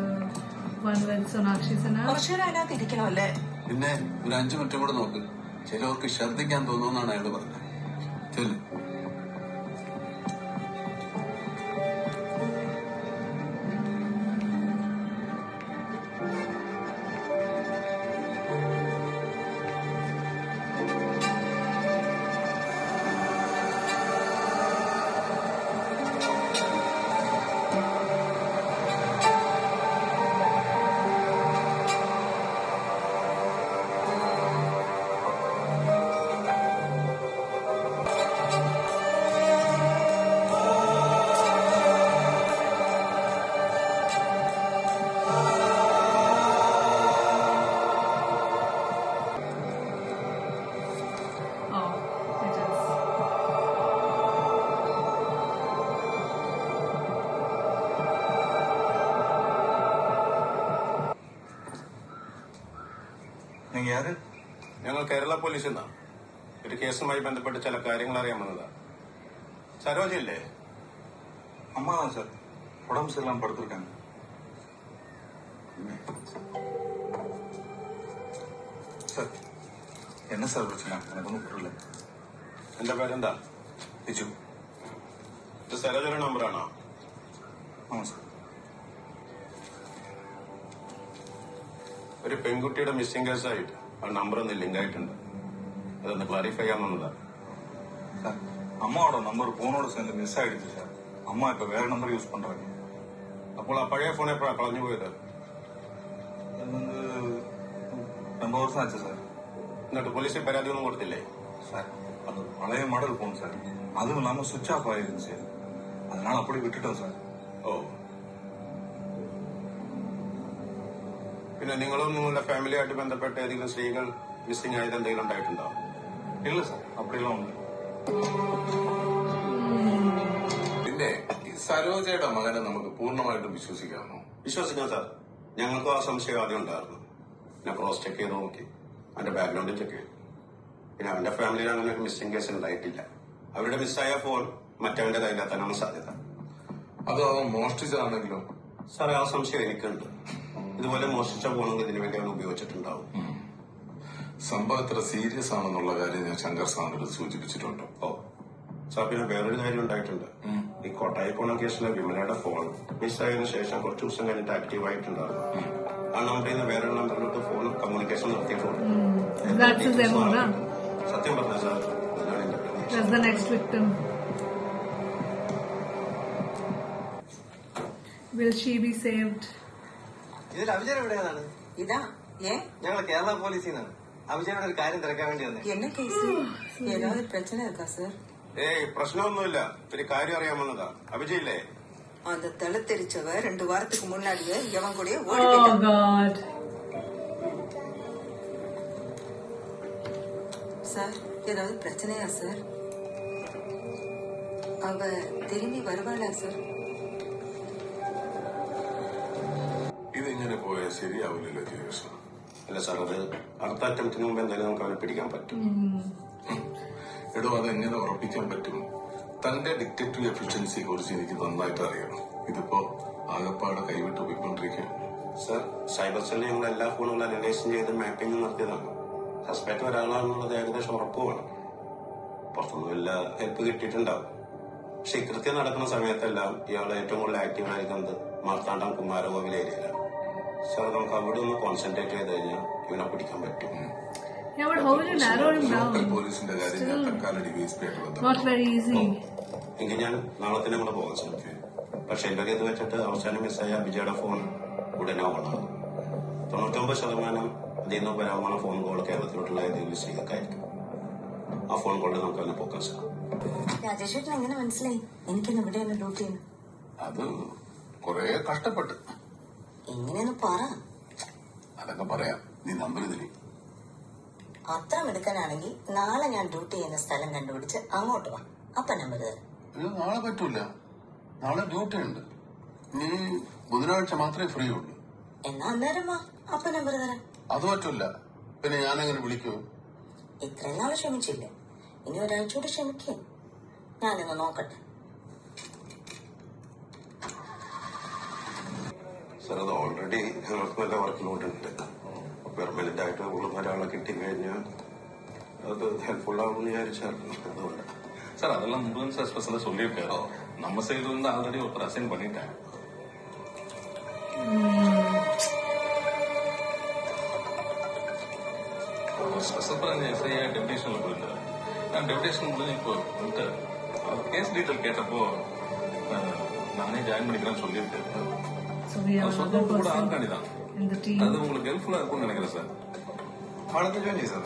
one with Sonakshi Sinha. കുറച്ചുനേരം അതിനകത്ത് ഇരിക്കണമല്ലേ? പിന്നെ ഒരു 5 മിനിറ്റും കൂടെ നോക്ക്. ചിലവർക്ക് ഛർദ്ദിക്കാൻ തോന്നുമെന്നാണ് അയാൾ പറഞ്ഞത്. ചെല്ലു. Oh, it is. നിങ്ങൾ ആര്? ഞങ്ങൾ കേരള പോലീസിൽ നിന്നാണ്. ഒരു കേസുമായി ബന്ധപ്പെട്ട് ചില കാര്യങ്ങൾ അറിയാൻ വന്നതാ. സരോജയില്ലേ? அம்மா தான் சார், உடம்பு சரியில்லாம படுத்திருக்காங்க. சார் என்ன சார் பிரச்சனை? எனக்கு ஒன்றும் புரியல. എന്റെ പേരെന്താ? ബിജു. ഇത് സരോജയുടെ നമ്പറാണോ? ஆமாம் சார். ഒരു പെൺകുട്ടിയുടെ മിസ്സിംഗ് കേസായിട്ട് ആ നമ്പർ ഒന്ന് ലിങ്ക് ആയിട്ടുണ്ട്. അതൊന്ന് ക്ലാരിഫൈ ചെയ്യാൻ വന്നതാ. சார் அம்மாவோட நம்பர் போனோட சேர்ந்து மிஸ் ஆயிடுச்சு சார். அம்மா இப்ப வேற நம்பர் யூஸ் பண்றாங்க. അപ്പോൾ ആ പഴയ ഫോൺ എപ്പോഴാണ് കളഞ്ഞു പോയത്? அது வந்து 2 வருஷம் ஆச்சு சார். എന്നിട്ട് പോലീസിൽ പരാതി ഒന്നും കൊടുത്തില്ലേ? சார் அது பழைய மாடல் போன் சார். அதுவும் இல்லாம சுவிட்ச் ஆஃப் ஆயிருந்துச்சு. அதனால அப்படி விட்டுட்டோம் சார். ഓ, പിന്നെ നിങ്ങളും നിങ്ങളുടെ ഫാമിലിയായിട്ട് ബന്ധപ്പെട്ട് ഏതെങ്കിലും സ്ത്രീകൾ മിസ്സിംഗ് ആയത് എന്തെങ്കിലും ഉണ്ടായിട്ടുണ്ടോ? இல்ல சார், அப்படிலாம் ஒண்ணு. പിന്നെ ഈ സരോജയുടെ മകനെ നമുക്ക് പൂർണ്ണമായിട്ടും വിശ്വസിക്കാമോ? വിശ്വസിക്കാം സാർ. ഞങ്ങൾക്കും ആ സംശയം ആദ്യം ഉണ്ടായിരുന്നു. പിന്നെ ക്രോസ് ചെക്ക് ചെയ്ത് നോക്കി, അവന്റെ ബാക്ക്ഗ്രൗണ്ട് ചെക്ക് ചെയ്തു. പിന്നെ അവന്റെ ഫാമിലിയിൽ അങ്ങനെ ഒരു മിസ്സിംഗ് കേസ് ഉണ്ടായിട്ടില്ല. അവരുടെ മിസ്സായ ഫോൺ മറ്റവന്റെ കയ്യിലെത്താനാണ് സാധ്യത. അതോ അവൻ മോഷ്ടിച്ചതാണെങ്കിലോ? സാറേ, ആ സംശയം എനിക്കുണ്ട്. ഇതുപോലെ മോഷ്ടിച്ച ഫോണുകൾ ഇതിനു വേണ്ടി അവൻ ഉപയോഗിച്ചിട്ടുണ്ടാവും. സംഭവം എത്ര സീരിയസ് ആണെന്നുള്ള കാര്യം ഞാൻ ശങ്കർ സാറിനോട് സൂചിപ്പിച്ചിട്ടുണ്ട്. ഓ സാർ, പിന്നെ വേറൊരു കാര്യം ഉണ്ടായിട്ടുണ്ട്. ഈ കൊട്ടായിക്കോണ കേസിലെ വിമലയുടെ ഫോൺ മിസ്സായതിനു ശേഷം കുറച്ച് ദിവസം കഴിഞ്ഞിട്ട് ആക്റ്റീവ് ആയിട്ടുണ്ടായിരുന്നു. ആ നമ്പറിൽ നിന്ന് വേറൊരു നമ്പറിലോട്ട് ഫോൺ കമ്മ്യൂണിക്കേഷൻ നിർത്തിയിട്ടുണ്ട്. That's his MO, na? സത്യം പറഞ്ഞ സാർ, ഇതാണ് എന്റെ പ്രതീക്ഷ. That's the next victim. Will she be saved? ഇതിൽ അഭിജയൻ എവിടെയാണ്? ഇതാ ഏ ഞങ്ങൾ കേരള പോലീസിൽ നിന്നാണ്. അഭിജയനോട് ഒരു കാര്യം തിരക്കാൻ വേണ്ടി വന്നേ. என்ன கேஸ்? ஏதாவது பிரச்சனை இருக்கா சார்? ഏയ് പ്രശ്നമൊന്നുമില്ല. ഒരു കാര്യം അറിയാൻ വന്നതാ. അഭിജയില്ലേ? அந்த தளத்தெரிச்சவ 2 வாரத்துக்கு முன்னாடியே எவன் கூட ஓடி Oh போயிட்டான். God. சார் ஏதாவது பிரச்சனையா சார்? அவ திரும்பி வருவாளா சார்? ഇതിങ്ങനെ പോയാൽ ശരിയാവില്ലല്ലോ ജയകൃഷ്ണ. അല്ല സാർ, അത് അടുത്ത അറ്റംപ്റ്റിന് മുമ്പ് എന്തായാലും നമുക്ക് അവനെ പിടിക്കാൻ പറ്റും. എടോ, അതെങ്ങനെ ഉറപ്പിക്കാൻ പറ്റും? തന്റെ ഡിറ്റക്റ്റീവ് എഫിഷ്യൻസിയെ കുറിച്ച് എനിക്ക് നന്നായിട്ട് അറിയാം. ഇതിപ്പോ ആകപ്പാടെ കൈവിട്ട് പോയിക്കൊണ്ടിരിക്കുക. സാർ, സൈബർ സെല്ലിൽ ഞങ്ങൾ എല്ലാ ഫോണുകളും അനലൈസും ചെയ്ത് മാപ്പിംഗ് നടത്തിയതാണ്. സസ്പെക്ട് ഒരാളാണെന്നുള്ളത് ഏകദേശം ഉറപ്പുമാണ്. പുറത്തൊന്നും വല്ല ഹെൽപ്പ് കിട്ടിയിട്ടുണ്ടാവും. പക്ഷെ ഈ കൃത്യം നടക്കുന്ന സമയത്തെല്ലാം ഇയാൾ ഏറ്റവും കൂടുതൽ ആക്റ്റീവ് ആയിരിക്കുന്നത് മാർത്താണ്ഡം കുമാരകോവിൽ ഏരിയയിലാണ്. സാർ, നമുക്ക് അവിടെ ഒന്ന് കോൺസെൻട്രേറ്റ് ചെയ്ത് കഴിഞ്ഞാൽ ഇവനെ പിടിക്കാൻ പറ്റും. Yeah, but how will you narrow him local down? പോലീസിന്റെ കാര്യം ഞാൻ തൽക്കാലം ഡിവൈഎസ്പി ആയിട്ട് Not ബന്ധപ്പെട്ടു. very easy. എങ്കിൽ ഞാൻ നാളെ തന്നെ കൂടെ പോകാം സാർ. പക്ഷെ എൻ്റെ ഇത് വെച്ചിട്ട് അവസാനം മിസ്സായ വിജയുടെ ഫോൺ ഉടനെ ഓണാകും. 99% അതിൽ നിന്ന് വരാവുന്ന ഫോൺ കോൾ കേരളത്തിലോട്ടുള്ള ഏതെങ്കിലും സ്ത്രീകൾക്കായിരിക്കും. ആ ഫോൺ കോളിൽ നമുക്ക് തന്നെ പോക്കാം സാർ. രാജേഷേട്ടൻ എങ്ങനെ മനസ്സിലായി എനിക്കിന്ന് ഇവിടെയാണ് ഡ്യൂട്ടി ചെയ്യുന്നത്? അത് കുറെ കഷ്ടപ്പെട്ട്. എങ്ങനെയൊന്ന് പറ. അതൊക്കെ പറയാം, നീ നമ്പർ തരി. അത്ര മിടുക്കനാണെങ്കിൽ നാളെ ഞാൻ ഡ്യൂട്ടി ചെയ്യുന്ന സ്ഥലം കണ്ടുപിടിച്ച് അങ്ങോട്ട് വാ. അപ്പൊ നമ്പർ തരാം. ഇത് നാളെ പറ്റൂല, നാളെ ഡ്യൂട്ടി ഉണ്ട്. നീ ബുധനാഴ്ച മാത്രമേ ഫ്രീ ഉള്ളൂ. എന്നാ അന്നേരം വാ, അപ്പൊ നമ്പർ തരാം. അത് പറ്റൂല, പിന്നെ ഞാനെങ്ങനെ വിളിക്കൂ? ഇത്രയും നാള് ക്ഷമിച്ചില്ലേ, ഇനി ഒരാഴ്ച കൂടി ക്ഷമിക്കേ. ഞാനിന്ന് നോക്കട്ടെ. സാർ, അത് ഓൾറെഡി ഞങ്ങൾക്ക് നല്ല വർക്ക് ലോഡ് ഉണ്ട്. പെർമനന്റ് ആയിട്ട് ഉള്ള ഒരാളെ കിട്ടിക്കഴിഞ്ഞാൽ അത് ഹെൽപ്ഫുൾ ആവുമെന്ന് വിചാരിച്ചായിരുന്നു. അതുകൊണ്ട് சார் அதெல்லாம் முருகன் சார் ஸ்பெஷலா சொல்லியிருக்காரு. நம்ம சைடு வந்து ஆல்ரெடி ஒருத்தர் அசைன் பண்ணிட்டேன். ஸ்பெஷல் பிரான்ச் எஸ்ஐயா டெப்டேஷன்ல போயிருந்தாரு. நான் டெப்டேஷன் முடிஞ்சு இப்போ வந்துட்டு கேஸ் டீட்டெயில் கேட்டப்போ நானே ஜாயின் பண்ணிக்கிறேன்னு சொல்லியிருக்கேன். சொந்தம் கூட ஆர்கானி தான். அது உங்களுக்கு ஹெல்ப்ஃபுல்லா இருக்கும்னு நினைக்கிறேன் சார். അവിടെ ജോയിൻ ചെയ്തു സാർ.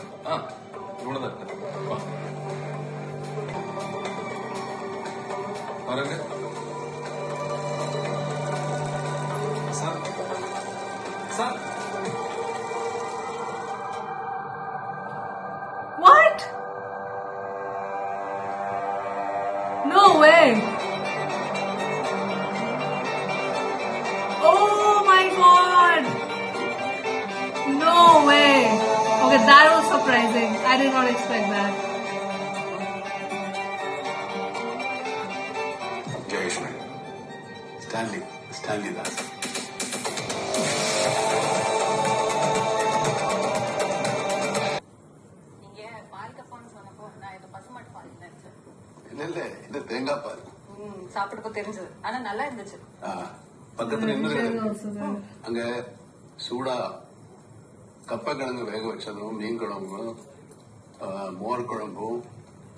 ഇവിടെ தான் இருக்கு. வரங்க sir sir What? No way. Oh my god. No way. Okay, that was surprising. I did not expect that. Jayakrishnan, Stanley Das. இல்ல இது தேங்காய் பால். சாப்பிட்டப்போ தெரிஞ்சது, ஆனா நல்லா இருந்துச்சு. பக்கத்துல இன்னொரு அங்க சூடா கப்பக்கிழங்கு வேக வச்சதும் மீன் குழம்பும் மோர் குழம்பும்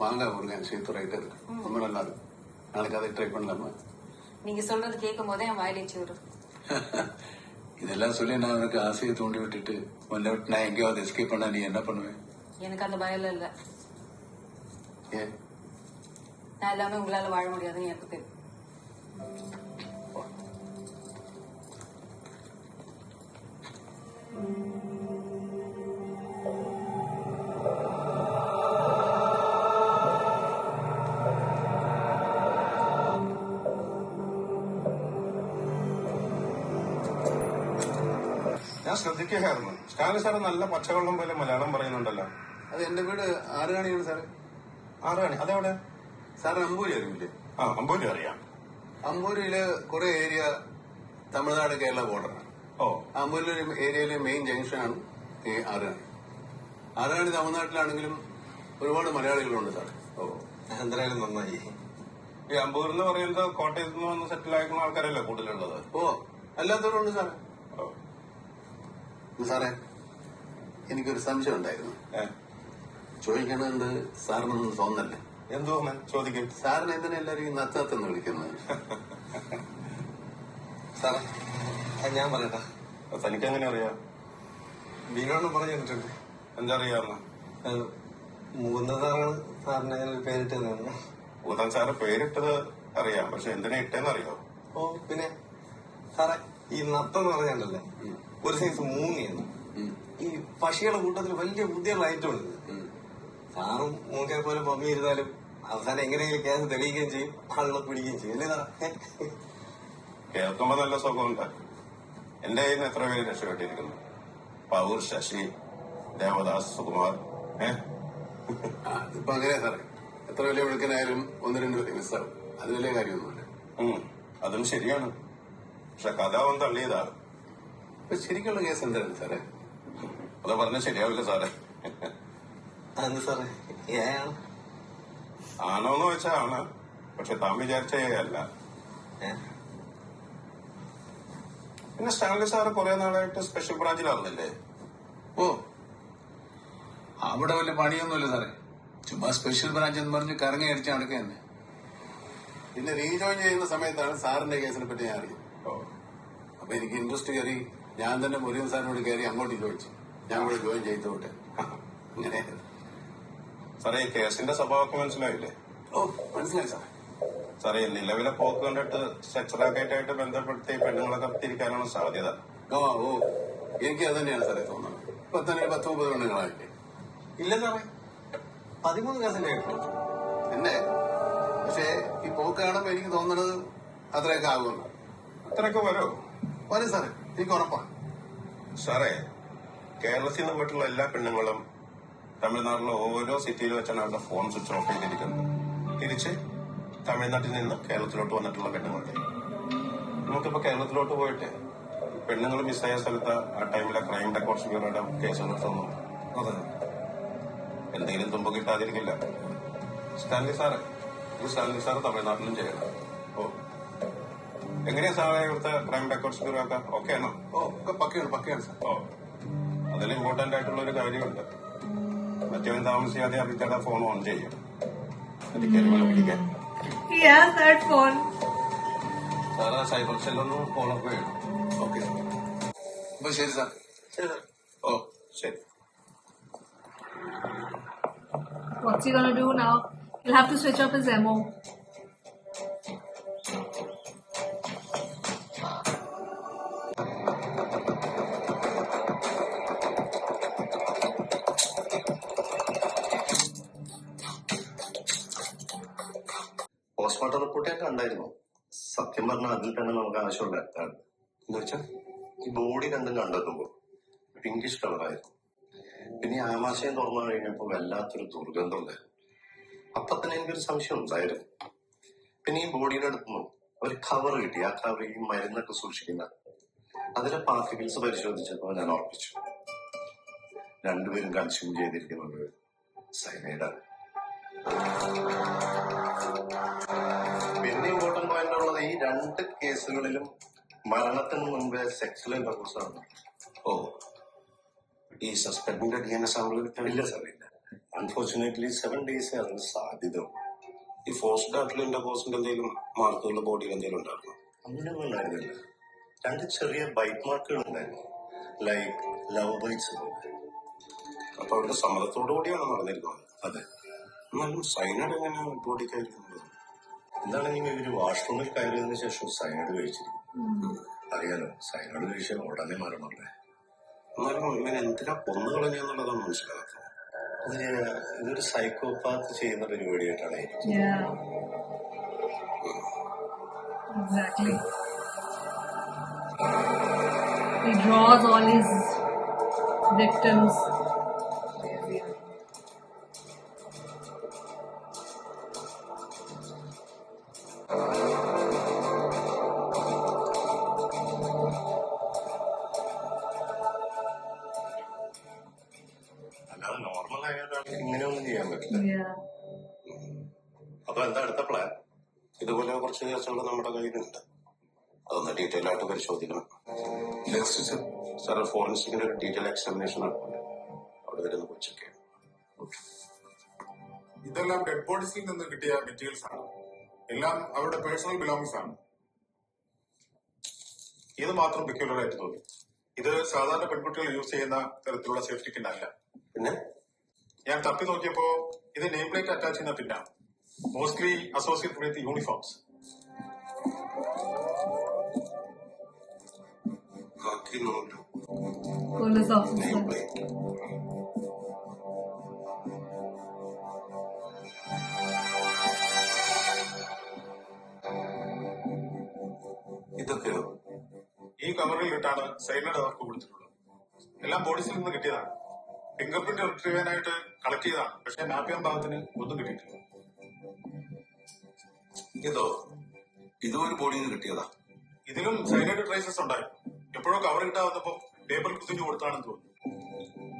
மாங்காய் ஊறுகாய் சேர்த்து ரைட்டு இருக்கு. ரொம்ப நல்லா இருக்கு. நாளைக்கு அதை ட்ரை பண்ணலாமா? நீங்க சொல்றது கேட்கும் போதே என் வாயிலேச்சு வருது. இதெல்லாம் சொல்லி நான் உனக்கு ஆசையை தூண்டி விட்டுட்டு உன்னை விட்டு நான் எங்கேயாவது எஸ்கேப் பண்ணா நீ என்ன பண்ணுவேன்? எனக்கு அந்த பயம் இல்ல. ஏன்? நான் எல்லாமே உங்களால வாழ முடியாதுன்னு எனக்கு தெரியும். ഞാൻ ശ്രദ്ധിക്കുകയായിരുന്നു. സ്റ്റാലിൻ സാറ് നല്ല പച്ചവെള്ളം പോലെ മലയാളം പറയുന്നുണ്ടല്ലോ. അത് എന്റെ വീട് ആറുകാണിയാണ് സാറേ. ആറാണി അതെവിടെ? സാറ് അമ്പൂരി അറിയില്ലേ? ആ, അമ്പൂരി അറിയാം. അമ്പൂരിയില് കുറെ ഏരിയ തമിഴ്നാട് കേരള ബോർഡറാണ്. ഓ, അമ്പൂരിലെ ഏരിയയിലെ മെയിൻ ജംഗ്ഷനാണ് ഈ ആറുകാണി. ആറുകാണി തമിഴ്നാട്ടിലാണെങ്കിലും ഒരുപാട് മലയാളികളുണ്ട് സാറേ. ഓ, എന്തായാലും നന്നായി. ഈ അമ്പൂർ എന്ന് പറയുന്നത് കോട്ടയത്ത് നിന്ന് വന്ന് സെറ്റിൽ ആയിരിക്കുന്ന ആൾക്കാരല്ലേ കൂടുതലുള്ളത്? ഓ, അല്ലാത്തവരുണ്ട് സാറേ. സാറേ, എനിക്കൊരു സംശയം ഉണ്ടായിരുന്നു. ചോദിക്കണത് സാറിനൊന്നും തോന്നല്ലേ? എന്തോ ചോദിക്കും. സാറിന് എന്തിനാ എല്ലാവരും നത്താത്തെന്ന് വിളിക്കുന്നത്? സാറേ, ഞാൻ പറയട്ടാ. തനിക്ക് എങ്ങനെ അറിയാം? ബീനോണം പറഞ്ഞു തന്നിട്ടുണ്ട്. എന്താ അറിയാമോ? മുകുന്ദ സാറാണ് സാറിന് അങ്ങനെ ഒരു പേരിട്ട് തന്നെയാണ്. ഭൂതൻ സാറ് പേരിട്ടത് അറിയാം, പക്ഷെ എന്തിനാ ഇട്ടേന്ന് അറിയോ? ഓ പിന്നെ സാറേ, ഈ നത്തെന്ന് പറഞ്ഞാലല്ലേ ഒരു സൈസ് മൂങ്ങയാണ്. ഈ പക്ഷികളുടെ കൂട്ടത്തിൽ വലിയ ബുദ്ധിയുള്ള ഐറ്റം ഉണ്ട്. സാറും മൂങ്ങയെ പോലെ പമ്മി ഇരുന്നാലും അവസാനം എങ്ങനെയെങ്കിലും കേസ് തെളിയിക്കുകയും ചെയ്യും, ആളുകളെ പിടിക്കുകയും ചെയ്യും. അല്ലേ സാറേ? കേൾക്കുമ്പോ നല്ല സുഖമുണ്ട്. എന്റെ കയ്യിൽ നിന്ന് എത്ര പേര് രക്ഷപ്പെട്ടിരിക്കുന്നു. പൗർ, ശശി, ദേവദാസ്, സുകുമാർ. ഇപ്പൊ അങ്ങനെയാ സാറേ. എത്ര വലിയ വിളിക്കാനായാലും ഒന്ന് രണ്ട് പേര് മിസ്സാവും. അത് വലിയ കാര്യമൊന്നുമില്ല. അതും ശരിയാണ്. പക്ഷെ കഥ ഒന്ന് തള്ളിയതാണ്. ഇപ്പൊ ശരിക്കുള്ള കേസ് എന്താണ് സാറേ? അത് പറഞ്ഞാൽ ശരിയാവില്ല സാറേ. എന്ത് സാറേ? ഏയാണ് ആണോന്ന് വെച്ചാ ആണ്, പക്ഷെ താൻ വിചാരിച്ച അല്ല. പിന്നെ സ്റ്റാൻലി സാറ് കുറെ നാളായിട്ട് സ്പെഷ്യൽ ബ്രാഞ്ചിലാവുന്നില്ലേ? ഓ, അവിടെ വലിയ പണിയൊന്നുമില്ല സാറേ. ചുമ്മാ സ്പെഷ്യൽ ബ്രാഞ്ച് എന്ന് പറഞ്ഞ് കറങ്ങി അടിച്ച് നടക്കുക തന്നെ. പിന്നെ റീജോയിൻ ചെയ്യുന്ന സമയത്താണ് സാറിന്റെ കേസിനെ പറ്റി ഞാൻ അറിയുന്നത്. അപ്പൊ എനിക്ക് ഇൻട്രസ്റ്റ് കയറി ഞാൻ തന്നെ മുരുകൻ സാറിനോട് കയറി അങ്ങോട്ട് ചോദിച്ചു, ഞാൻ ഇവിടെ ജോയിൻ ചെയ്തോട്ടെ. അങ്ങനെ സാറേ ഈ കേസിന്റെ സ്വഭാവമൊക്കെ മനസ്സിലായില്ലേ? ഓ മനസ്സിലായി സാറേ. സാറേ നിലവിലെ പോക്ക് കണ്ടിട്ട് സെക്സ് റാക്കറ്റായിട്ട് ബന്ധപ്പെടുത്തി പെണ്ണുങ്ങളൊക്കെ തിരിക്കാനാണ് സാധ്യത. ഓ എനിക്ക് അത് തന്നെയാണ് സാറേ തോന്നുന്നത്. 10-30 പെണ്ണുങ്ങളായില്ലേ? ഇല്ല സാറേ, 13 കേസിന്റെ ആയിട്ടുള്ളൂ. എന്നെ പക്ഷേ ഈ പോക്ക് കാണുമ്പോ എനിക്ക് തോന്നുന്നത് അത്രയൊക്കെ ആകുമെന്ന്. അത്രയൊക്കെ വരോ? വരും സാറേ, എനിക്ക് ഉറപ്പാണ്. സാറേ കേരളത്തിൽ നിന്ന് പോയിട്ടുള്ള എല്ലാ പെണ്ണുങ്ങളും തമിഴ്നാട്ടിലെ ഓരോ സിറ്റിയിൽ വെച്ചാണ് അവരുടെ ഫോൺ സ്വിച്ച് ഓഫ് ചെയ്തിരിക്കുന്നത്. തിരിച്ച് തമിഴ്നാട്ടിൽ നിന്ന് കേരളത്തിലോട്ട് വന്നിട്ടുള്ള പെണ്ണുങ്ങളുടെ നമുക്കിപ്പോ കേരളത്തിലോട്ട് പോയിട്ട് പെണ്ണുങ്ങൾ മിസ്സായ സ്ഥലത്ത് ആ ടൈമിലെ ക്രൈം റെക്കോർഡ്സ് ബ്യൂറോയുടെ കേസുകൾ എടുത്തൊന്നും അതെ എന്തെങ്കിലും തുമ്പ് കിട്ടാതിരിക്കില്ല. സ്റ്റാൻലി സാറ് തമിഴ്നാട്ടിലും ചെയ്യണം. ഓ എങ്ങനെയാ സാറേ ഇവിടുത്തെ ക്രൈം റെക്കോർഡ്സ് ബ്യൂറോ ഒക്കെ ഓക്കെ ആണോ? ഓ ഒക്കെ പക്കയാണ് സാർ. ഓ അതിൽ ഇമ്പോർട്ടന്റ് ആയിട്ടുള്ള ഒരു കാര്യമുണ്ട്. മറ്റവൻ താമസിയാതെ അതിന്റെ ഫോൺ ഓൺ ചെയ്യും. പിടിക്കാൻ സാറ് സൈബർ സെല്ലൊന്ന് ഫോളോ അപ്പ് ചെയ്യണം. ഓക്കെ അപ്പൊ ശരി സാർ. ഓ ശരി. What's he gonna do now? He'll have to switch up his MO. Postmortem report ഞാൻ കണ്ടായിരുന്നു. സത്യം പറഞ്ഞാൽ അതിൽ തന്നെ നമുക്ക് ആവശ്യമുള്ള എന്ന് വെച്ചാൽ ഈ ബോഡി രണ്ടും കണ്ടെത്തുമ്പോൾ പിങ്കിഷ് കളറായിരുന്നു. പിന്നെ ഈ ആമാശയം തുറന്നു കഴിഞ്ഞപ്പോൾ വല്ലാത്തൊരു ദുർഗന്ധം ഉണ്ടായിരുന്നു. അപ്പൊ തന്നെ എനിക്കൊരു സംശയം ഉണ്ടായിരുന്നു. പിന്നെ ഈ ബോഡിയുടെ അടുത്തുനിന്നും ഒരു കവർ കിട്ടി. ആ കവർ ഈ മരുന്നൊക്കെ സൂക്ഷിക്കുന്ന അതിലെ പാർട്ടിക്കിൾസ് പരിശോധിച്ചപ്പോൾ ഞാൻ ഉറപ്പിച്ചു രണ്ടുപേരും കൺസ്യൂം ചെയ്തിരിക്കുന്നത് സൈനൈഡാണ്. പിന്നെ ഇമ്പോർട്ടന്റ് പോയിന്റ് ഉള്ളത് ഈ 2 കേസുകളിലും മരണത്തിന് മുൻപേ സെക്സ്വൽ ഇന്റർകോഴ്സ് ആണ്. ഓ ഈ സസ്പെക്ടിന്റെ DNA സാമ്പിൾ ഇല്ല സാർ, ഇല്ല. അൺഫോർച്ചുനേറ്റ്ലി 7 days അതിന് സാധ്യത. ഈ ഫോഴ്സ്ഡ് ആയിട്ടുള്ള ഇന്റർകോഴ്സിന്റെ എന്തെങ്കിലും മാർക്കുകൾ ബോഡിയിൽ എന്തെങ്കിലും ഉണ്ടായിരുന്നു? അങ്ങനെയൊന്നും ഉണ്ടായിരുന്നില്ല. 2 ചെറിയ ബൈറ്റ് മാർക്കുകൾ ഉണ്ടായിരുന്നു, ലൈക്ക് ലവ് ബൈറ്റ്സ്. അപ്പൊ അവരുടെ സമ്മതത്തോടു കൂടിയാണ് നടന്നിരുന്നത്. അതെ. എന്നാലും സൈനൈഡ് എങ്ങനെ ബോഡിക്കായിരിക്കുന്നത്? എന്താണെങ്കിൽ ഇവര് വാഷ്റൂമിൽ കയറിയതിനു ശേഷം സൈനൈഡ് കഴിച്ചിരിക്കും. അറിയാലോ, സൈനൈഡ് കഴിച്ചാൽ ഉടനെ മരണമല്ലേ. എന്നാലും ഇവൻ എന്തിനാ കൊന്നു കളഞ്ഞെന്നുള്ളതാണ് മനസ്സിലാക്കുന്നത്. ഇതൊരു സൈക്കോപാത്ത് ചെയ്യുന്ന പരിപാടിയായിട്ടാണ് എനിക്ക്. Yeah. Exactly. He draws all his victims. അല്ലാതെ നോർമൽ ആയ ഒരാൾക്ക് ഇങ്ങനെയൊന്നും ചെയ്യാൻ പറ്റില്ല. Yeah. അപ്പൊ എന്താ അടുത്ത പ്ലാൻ? ഇതുപോലെ കുറച്ച് കേസുകൾ നമ്മുടെ കയ്യിലുണ്ട്. അതൊന്ന് ഡീറ്റെയിൽ ആയിട്ട് പരിശോധിക്കണം. സാർ ഫോറൻസിക്കിന്റെ ഒരു ഡീറ്റെയിൽ എക്സാമിനേഷൻ നടക്കുന്നുണ്ട്. അവിടെ വരുന്ന കൊച്ചൊക്കെ. ഇതെല്ലാം ഡെഡ് ബോഡീസിൽ നിന്ന് കിട്ടിയ മെറ്റീരിയൽസ് ആണ്. എല്ലാം അവരുടെ പേഴ്സണൽ ബിലോങ്ങിങ്സ് ആണ്. ഇത് മാത്രം പെക്യുലർ ആയിട്ട് തോന്നി. ഇത് സാധാരണ പെൺകുട്ടികൾ യൂസ് ചെയ്യുന്ന തരത്തിലുള്ള സേഫ്റ്റി പിൻ അല്ല. പിന്നെ ഞാൻ തപ്പി നോക്കിയപ്പോ ഇത് നെയിം പ്ലേറ്റ് അറ്റാച്ച് ചെയ്യുന്ന പിന്നാണ്. Mostly associate with uniforms. Police officer. ഇതൊക്കെയോ? ഈ കവറിൽ ഇട്ടാണ് സൈനൈഡ് അവർക്ക് കൊടുത്തിട്ടുള്ളത്. എല്ലാം ബോഡീസിൽ നിന്ന് കിട്ടിയതാണ്. ഫിംഗർ പ്രിന്റ് റിട്രീവ് ചെയ്യാനായിട്ട് കളക്ട് ചെയ്തതാണ്. പക്ഷെ മാപ്പ് ചെയ്യാൻ ഭാഗത്തിന് ഒന്നും കിട്ടിയിട്ടില്ല. ഇതും ഒരു ബോഡിയിൽ നിന്ന് കിട്ടിയതാ. ഇതിലും സൈനൈഡ് ട്രേസസ് ഉണ്ടായിരുന്നു. എപ്പോഴോ കവർ കിട്ടാൻ വന്നപ്പോ പേപ്പർ കുത്തിഞ്ഞു കൊടുത്താണെന്ന് തോന്നുന്നു.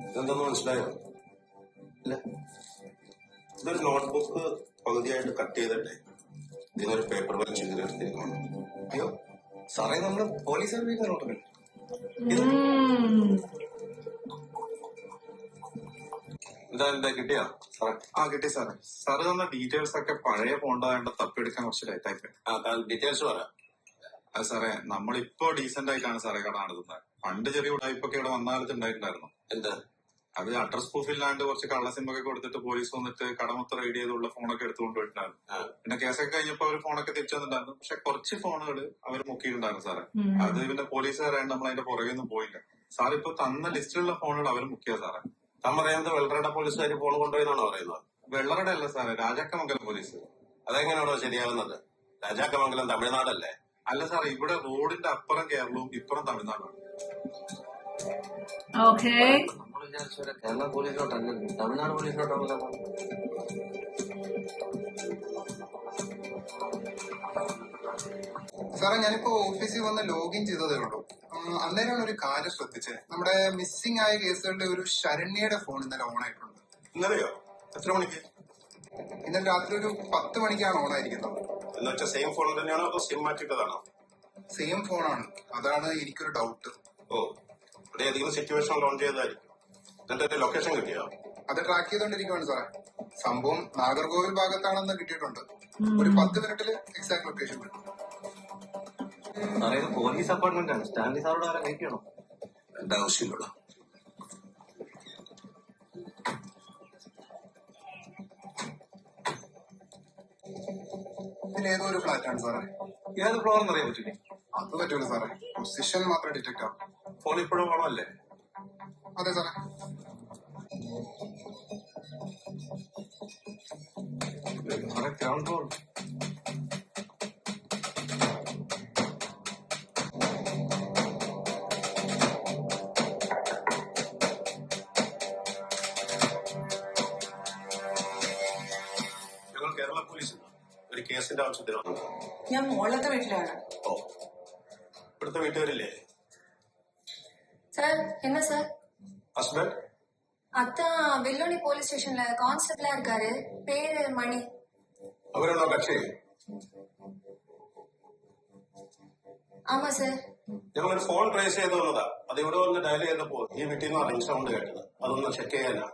ഇതെന്തെന്ന് മനസ്സിലായോ? ഇല്ല. ഇതൊരു നോട്ട്ബുക്ക് പകുതിയായിട്ട് കട്ട് ചെയ്തിട്ടേ ഇതിനൊരു പേപ്പർ വലിച്ച് ഇതിലെടുത്തിരിക്കണം. അയ്യോ സാറേ, നമ്മള് പോലീസ് സർവീസിനോട്ടല്ലേ? എന്താ കിട്ടിയോ സാറേ? ആ കിട്ടി സാറേ. സാറ് തന്ന ഡീറ്റെയിൽസ് ഒക്കെ പഴയ ഫോണ്ടായോണ്ട് തപ്പിയെടുക്കാൻ കുറച്ച് ലേറ്റ് ആയിപ്പോയി. ഡീറ്റെയിൽസ് പറ. അത് സാറേ, നമ്മളിപ്പോ ഡീസെന്റ് ആയിട്ടാണ് സാറേ കട നടത്തുന്നത്. പണ്ട് ചെറിയ ഉടായ്പൊക്കെ ഇവിടെ വന്ന കാലത്ത് ഉണ്ടായിട്ടുണ്ടായിരുന്നു. എന്ത്? അത് അഡ്രസ് പ്രൂഫ് ഇല്ലാണ്ട് കുറച്ച് കള്ള സിമ്മൊക്കെ കൊടുത്തിട്ട് പോലീസ് വന്നിട്ട് കട മൊത്തം റെയ്ഡ് ചെയ്തുള്ള ഫോണൊക്കെ എടുത്തുകൊണ്ട് പോയിട്ടുണ്ടായിരുന്നു. പിന്നെ കേസൊക്കെ കഴിഞ്ഞപ്പോ അവർ ഫോണൊക്കെ തിരിച്ചു വന്നിട്ടുണ്ടായിരുന്നു. പക്ഷെ കുറച്ച് ഫോണുകൾ അവർ മുക്കിയിട്ടുണ്ടായിരുന്നു സാറേ. അത് പിന്നെ പോലീസുകാരായിട്ട് നമ്മൾ അതിന്റെ പുറകെ ഒന്നും പോയില്ല. സാർ ഇപ്പൊ തന്ന ലിസ്റ്റിലുള്ള ഫോണുകൾ അവർ മുക്കിയ സാറേ. താൻ പറയുന്നത് വെള്ളറയുടെ പോലീസുകാർ ഫോൺ കൊണ്ടുപോയെന്നാണോ പറയുന്നത്? വെള്ളറുടെ അല്ല സാറേ, രാജാക്കമംഗലം പോലീസ്. അതെങ്ങനെയാണോ ശരിയാവുന്നത്? രാജാക്കമംഗലം തമിഴ്നാടല്ലേ? അല്ല സാറേ, ഇവിടെ റോഡിന്റെ അപ്പുറം കേരളവും ഇപ്പുറം തമിഴ്നാടാണ്. Okay. നമ്മൾ വിചാരിച്ച കേരള പോലീസിലോട്ടല്ല, തമിഴ്നാട് പോലീസിലോട്ടാണല്ലോ. സാറേ, ഞാനിപ്പോ ഓഫീസിൽ വന്ന് ലോഗിൻ ചെയ്തതേ ഉള്ളൂ. അന്നേരമാണ് ഒരു കാര്യം ശ്രദ്ധിച്ചത്. നമ്മുടെ മിസ്സിംഗ് ആയ കേസുകളുടെ ഒരു ശരണ്യയുടെ ഫോൺ ഇന്നലെ ഓൺ ആയിട്ടുണ്ട്. ഇന്നലെയോ? എത്ര മണിക്ക്? ഇന്നലെ രാത്രി ഒരു 10 മണിക്കാണ് ഓൺ ആയിരിക്കുന്നത്. എന്ന് വെച്ചാൽ സെയിം ഫോൺ തന്നെയാണോ അതോ സിം മാറ്റിയിട്ടതാണോ? സെയിം ഫോണാണ്, അതാണ് എനിക്കൊരു ഡൗട്ട്. ഓ, ഇവിടെ ഏതെങ്കിലും സിറ്റുവേഷൻ ലോൺ ചെയ്തതായിരിക്കും. എന്നിട്ട് ലൊക്കേഷൻ കിട്ടിയോ? അത് ട്രാക്ക് ചെയ്തോണ്ടിരിക്കുവാണ് സാറേ. സംഭവം നാഗർകോവിൽ ഭാഗത്താണെന്ന് കിട്ടിയിട്ടുണ്ട്. ഒരു 10 മിനിറ്റില് എക്സാക്ട് ലൊക്കേഷൻ കിട്ടും. സാറേ, ഇത് പോലീസ് അപ്പാർട്ട്മെന്റ് ആണ്. സ്റ്റാൻലി സാറോട് ആരാ വെയിറ്റ് ചെയ്യണോ? എന്റെ ആവശ്യമില്ലല്ലോ. ഇതിലേതോ ഒരു ഫ്ലാറ്റ് ആണ് സാറേ. ഏത് ഫ്ലോർ എന്നറിയാൻ പറ്റില്ലേ? അത് പറ്റൂല സാറേ, പൊസിഷൻ മാത്രമേ ഡിറ്റക്ട് ആവും. ഫോൺ ഇപ്പോഴും വേണമല്ലേ? അതെ സാറേ. സാറേ, ഗ്രൗണ്ട് ഫ്ലോർ. ഞങ്ങൾ കേരള പോലീസ് ഒരു കേസിന്റെ ആവശ്യത്തിലാണ്. ഞാൻ മോളത്തെ വീട്ടിലാണ്. ഓ, ഇവിടുത്തെ വീട്ടുകാരില്ലേ? சார் என்ன சார்? ഹസ്ബൻഡ്? அத்தான் வெள்ளோனி போலீஸ் ஸ்டேஷன்ல கான்ஸ்டபிளா இருக்காரு. பேரு மணி. അവരാണോ കക്ഷി? ஆமா சார். ഞങ്ങളൊരു ഫോൺ ട്രേസ് ചെയ്ത് വന്നതാ. അത് ഇവിടെ വന്ന് ഡയൽ ചെയ്തപ്പോ ഈ വീട്ടിൽ നിന്ന് റിംഗ് സൗണ്ട് കേട്ടത്. അതൊന്ന് ചെക്ക് ചെയ്യാനാ.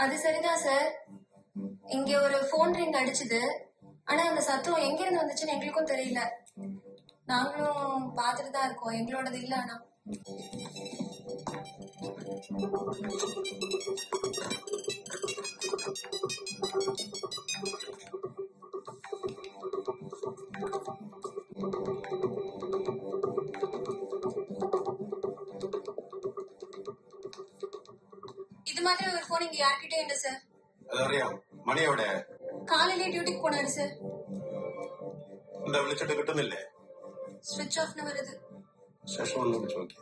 அது சரிதான் சார். இங்க ஒரு போன் ரிங் அடிச்சுது. ஆனா அந்த சத்தம் எங்க இருந்து வந்துச்சுன்னு எங்களுக்கும் தெரியல. நாங்களும் பார்த்துட்டு தான் இருக்கோம். எங்களோடது இல்ல. ஆனா இது மாதிரி ஒரு போன் இங்க யார்கிட்டயும் இல்ல சார். അതറിയാം. മണി എവിടെ? காலையிலே டியூட்டிக்கு போனாரு சார். എന്താ വിളിച്ചിട്ട് കിട്ടുന്നില്ലേ? സ്വിച്ച് ഓഫ്ന് വരുത്. ശേഷം ഒന്ന് വിളിച്ചു നോക്കി.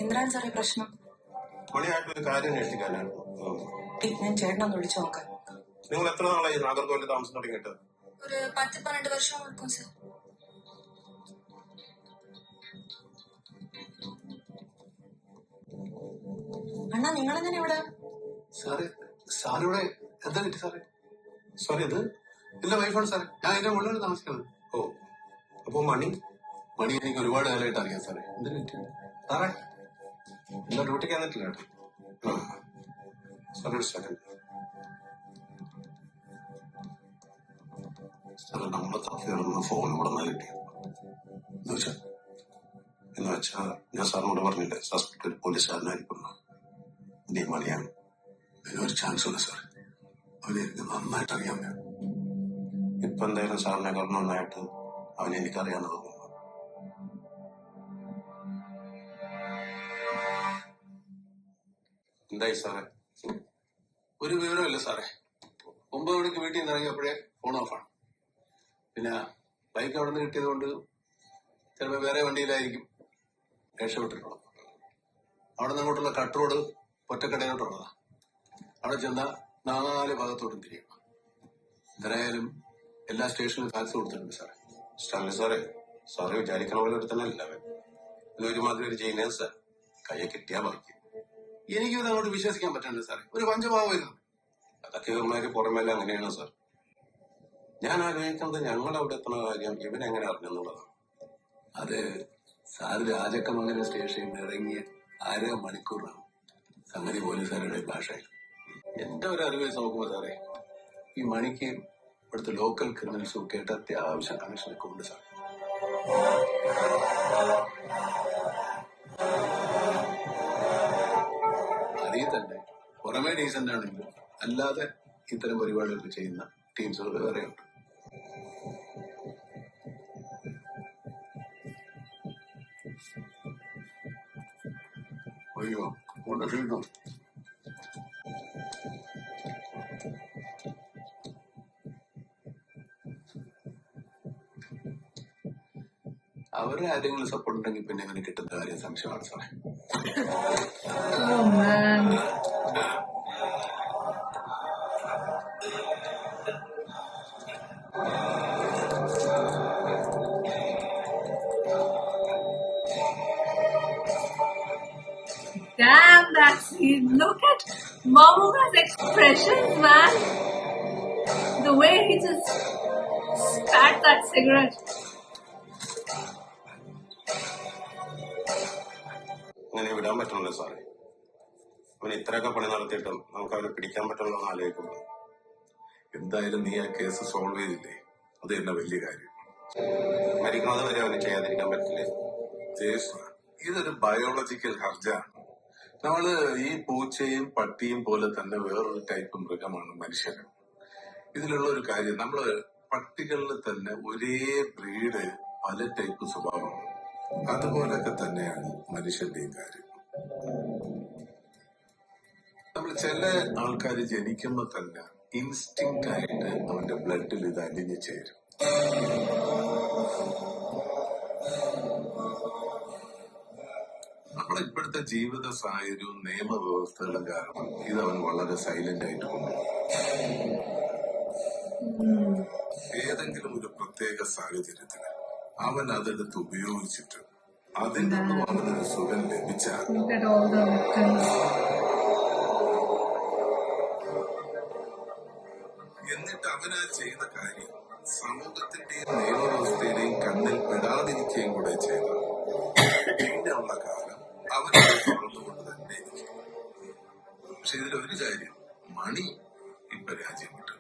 എന്താണ് സാറേ പ്രശ്നം? മണിയായിട്ട് ഒരു കാര്യം അന്വേഷിക്കാനായിരുന്നു. ഞാൻ ചേട്ടനൊന്ന് വിളിച്ചു നോക്കാം. നിങ്ങൾ എത്ര നാളായി നാഗർകോവിൽ താമസം തുടങ്ങിയിട്ട്? ഒരു 10-12 വർഷം എടുക്കും സാർ. അണ്ണാ, നിങ്ങളെങ്ങനെ ഇവിടെ? സാറേ, സാറിവിടെ എന്താ കിട്ടി സാറേ? സോറി, ഇത് എന്റെ വൈഫാണ് സാറേ. ഞാൻ എന്റെ മുകളിലാണ് താമസിക്കുന്നത്. ഓ, അപ്പൊ മണി? മണി എനിക്ക് ഒരുപാട് കാലമായിട്ട് അറിയാം സാറേ. എന്തിനു പറ്റിയാണ് സാറേ, എന്താ ഡ്യൂട്ടിക്ക് വന്നിട്ടില്ല കേട്ടോ. സാറേ, ഒരു സെക്കൻഡ്. സാറേ, നമ്മളെ തപ്പിയിടുന്ന ഫോൺ ഇവിടെ നിന്ന് കിട്ടി. എന്ന് വെച്ചാ ഞാൻ സാറിനോട് പറഞ്ഞില്ലേ സസ്പെക്ട് പോലീസുകാരനായിരിക്കും. ഇനി മണിയാണ്. ഇതിനൊരു ചാൻസ് ഉണ്ട് സാർ. അവനെ എനിക്ക് നന്നായിട്ട് അറിയാം. ഇപ്പൊ എന്തായാലും സാറിനേക്കാൾ നന്നായിട്ട് അവനെ എനിക്കറിയാന്ന് തോന്നുന്നു. എന്തായി സാറേ? ഒരു വിവരമില്ല സാറേ. 9 മണിക്ക് വീട്ടിൽ നിന്ന് ഇറങ്ങിയപ്പോഴേ ഫോൺ ഓഫാണ്. പിന്നെ ബൈക്ക് അവിടെ നിന്ന് കിട്ടിയത് കൊണ്ട് ചിലപ്പോൾ വേറെ വണ്ടിയിലായിരിക്കും രക്ഷപ്പെട്ടിട്ടുള്ളത്. അവിടെ നിന്ന് അങ്ങോട്ടുള്ള കട്ട് റോഡ് ഒറ്റക്കടയിലോട്ടുള്ളതാ. അവിടെ ചെന്നാൽ 4 ഭാഗത്തോട്ടും തിരിയണം. എന്തായാലും എല്ലാ സ്റ്റേഷനിലും ഫാക്സ് കൊടുത്തിട്ടുണ്ട് സാറേ. സ്റ്റാൻലി സാറേ, സാറ് വിചാരിക്കണ പോലെ ഒരു തന്നെ അല്ല അവൻ. ഇതൊരുമാതിരി ഒരു ജീനിയസ്. കയ്യെ കിട്ടിയാ പറിക്കും. എനിക്കും ഇത് അങ്ങോട്ട് വിശ്വസിക്കാൻ പറ്റില്ല സാറേ. ഒരു പഞ്ചഭാവമായിരുന്നു. അതൊക്കെ ഇവന്മാര് പുറമേല അങ്ങനെയാണ് സാർ. ഞാൻ ആലോചിക്കുന്നത് ഞങ്ങൾ അവിടെ എത്തുന്ന കാര്യം ഇവൻ എങ്ങനെ അറിഞ്ഞെന്നുള്ളതാണ്. അത് സാറ് രാജക്കമംഗലം സ്റ്റേഷനിൽ ഇറങ്ങിയ 1/2 മണിക്കൂറാണ് സംഗതി പോലീസുകാരുടെ ഭാഷയിൽ. എന്റെ ഒരു അറിവ് വെച്ച് നോക്കുമ്പോൾ സാറേ ഈ മണിക്ക് ഇവിടുത്തെ ലോക്കൽ ക്രിമിനൽസും ഒക്കെ ആയിട്ട് അത്യാവശ്യം കണക്ഷനൊക്കെ ഉണ്ട് സാർ. അതിൽ തന്നെ പുറമേ ഡീസന്റ് ആണെങ്കിലും അല്ലാതെ ഇത്തരം പരിപാടികളൊക്കെ ചെയ്യുന്ന ടീംസുകൾ വേറെയുണ്ട്. അയ്യോ കൊണ്ടുവരുന്നു. അവരുടെ ആരെങ്കിലും സപ്പോർട്ട് ഉണ്ടെങ്കിൽ പിന്നെ അവന് കിട്ടുന്ന കാര്യം സംശയമാണ് സാറേ. Oh man. Damn, that scene. Look at Mamuka's expressions, man. The way he just spat that cigarette. അങ്ങനെ വിടാൻ പറ്റണല്ലോ സാറേ. അവന് ഇത്രയൊക്കെ പണി നടത്തിയിട്ടും നമുക്ക് അവനെ പിടിക്കാൻ പറ്റുള്ളൂ എന്ന് ആലോചിക്കുമ്പോൾ എന്തായാലും നീ ആ കേസ് സോൾവ് ചെയ്തില്ലേ, അത് തന്നെ വലിയ കാര്യം. മരിക്കുന്നത് വരെ അവന് ചെയ്യാതിരിക്കാൻ പറ്റില്ലേ? ജേഷ്, ഇതൊരു ബയോളജിക്കൽ ഹർജാണ്. നമ്മള് ഈ പൂച്ചയും പട്ടിയും പോലെ തന്നെ വേറൊരു ടൈപ്പ് മൃഗമാണ് മനുഷ്യന്. ഇതിലുള്ള ഒരു കാര്യം, നമ്മള് പട്ടികളിൽ തന്നെ ഒരേ ബ്രീഡ് പല ടൈപ്പ് സ്വഭാവമാണ്. അതുപോലൊക്കെ തന്നെയാണ് മനുഷ്യന്റെയും കാര്യം. നമ്മൾ ചില ആൾക്കാർ ജനിക്കുമ്പോ തന്നെ ഇൻസ്റ്റിങ്ക്റ്റ് ആയിട്ട് അവന്റെ ബ്ലഡിൽ ഇത് അലിഞ്ഞു ചേരും. നമ്മളെ ഇപ്പോഴത്തെ ജീവിത സാഹചര്യവും നിയമവ്യവസ്ഥകളും കാരണം ഇത് അവൻ വളരെ സൈലന്റ് ആയിട്ട് കൊണ്ടുപോകും. ഏതെങ്കിലും ഒരു പ്രത്യേക സാഹചര്യത്തിന് അവൻ അതെടുത്ത് ഉപയോഗിച്ചിട്ട് അതിൽ നിന്നും അവനൊരു സുഖം ലഭിച്ചാൽ Look at all the victims. എന്നിട്ട് അവനാ ചെയ്യുന്ന കാര്യം സമൂഹത്തിന്റെയും നിയമവ്യവസ്ഥയുടെയും കണ്ണിൽ പെടാതിരിക്കുകയും കൂടെ ചെയ്ത പിന്നെ ഉള്ള കാലം അവനത് തുറന്നുകൊണ്ട് തന്നെ ഇരിക്കും. പക്ഷെ ഇതിലൊരു കാര്യം, മണി ഇപ്പൊ രാജ്യം വിട്ടു.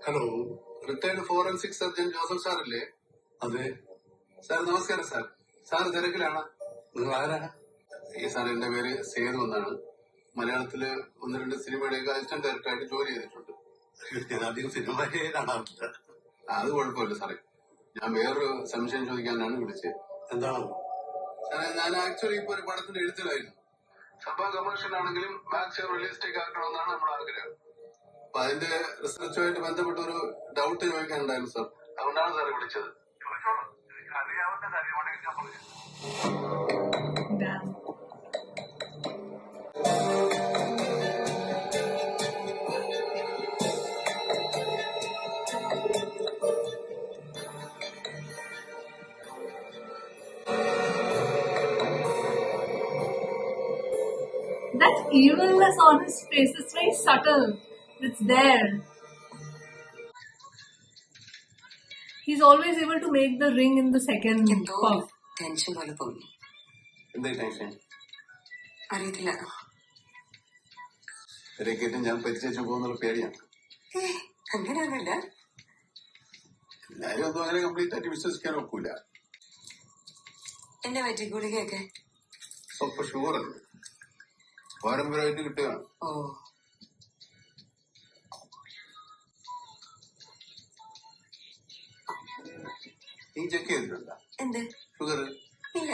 Hello, retired forensic surgeon Joseph സാറല്ലേ? അതെ സാർ, നമസ്കാരം സാർ. സാർ തിരക്കിലാണ്? നിങ്ങൾ ആരാണ്? ഈ സാർ, എന്റെ പേര് സേതു എന്നാണ്. മലയാളത്തില് 1-2 സിനിമയുടെയൊക്കെ അസിസ്റ്റന്റ് ഡയറക്ടറായിട്ട് ജോലി ചെയ്തിട്ടുണ്ട്. ഞാൻ അധികം സിനിമയെ കാണാറില്ല. അത് കുഴപ്പമില്ല സാറേ. ഞാൻ വേറൊരു സംശയം ചോദിക്കാനാണ് വിളിച്ചത്. എന്താണ് സാറേ? ഞാൻ ആക്ച്വലി ഇപ്പൊ ഒരു പടത്തിന്റെ എഴുത്തിലായിരുന്നു. സംഭവം കമേഴ്ഷ്യൽ ആണെങ്കിലും മാക്സിമം റിയലിസ്റ്റിക് ആക്കണമെന്നാണ് നമ്മുടെ ആഗ്രഹം. അപ്പൊ അതിന്റെ റിസർച്ചുമായിട്ട് ബന്ധപ്പെട്ട ഒരു ഡൗട്ട് ചോദിക്കാനുണ്ടായിരുന്നു സാർ. അതുകൊണ്ടാണ് സാറെ വിളിച്ചത്. അറിയാവുന്ന കാര്യമാണെങ്കിൽ ഞാൻ പറയാം. Damn. That evilness on his face is very subtle. It's there. He's always able to make the ring in the second puff. Tension പോലെ തോന്നി. എന്താ ടെൻഷൻ? അറിയത്തില്ല. ഇടയ്ക്കേറ്റ് ഞാൻ പരിചയിച്ചു പോകുന്നുള്ള പേടിയാണ്. അങ്ങനെയൊന്നുമില്ല. എല്ലാരും ഒന്നും അങ്ങനെ കംപ്ലീറ്റ് ആയിട്ട് വിശ്വസിക്കാൻ ഒക്കൂല. എന്റെ വയറ്റി ഗുളികയൊക്കെ സ്വല്പ ഷുഗർ ഉണ്ട്, പാരമ്പര്യമായിട്ട് കിട്ടുകയാണ്. ഓ, നീ ചെക്ക് ചെയ്തിട്ടുണ്ടോ എന്ത് ഷുഗർ? ഇല്ല.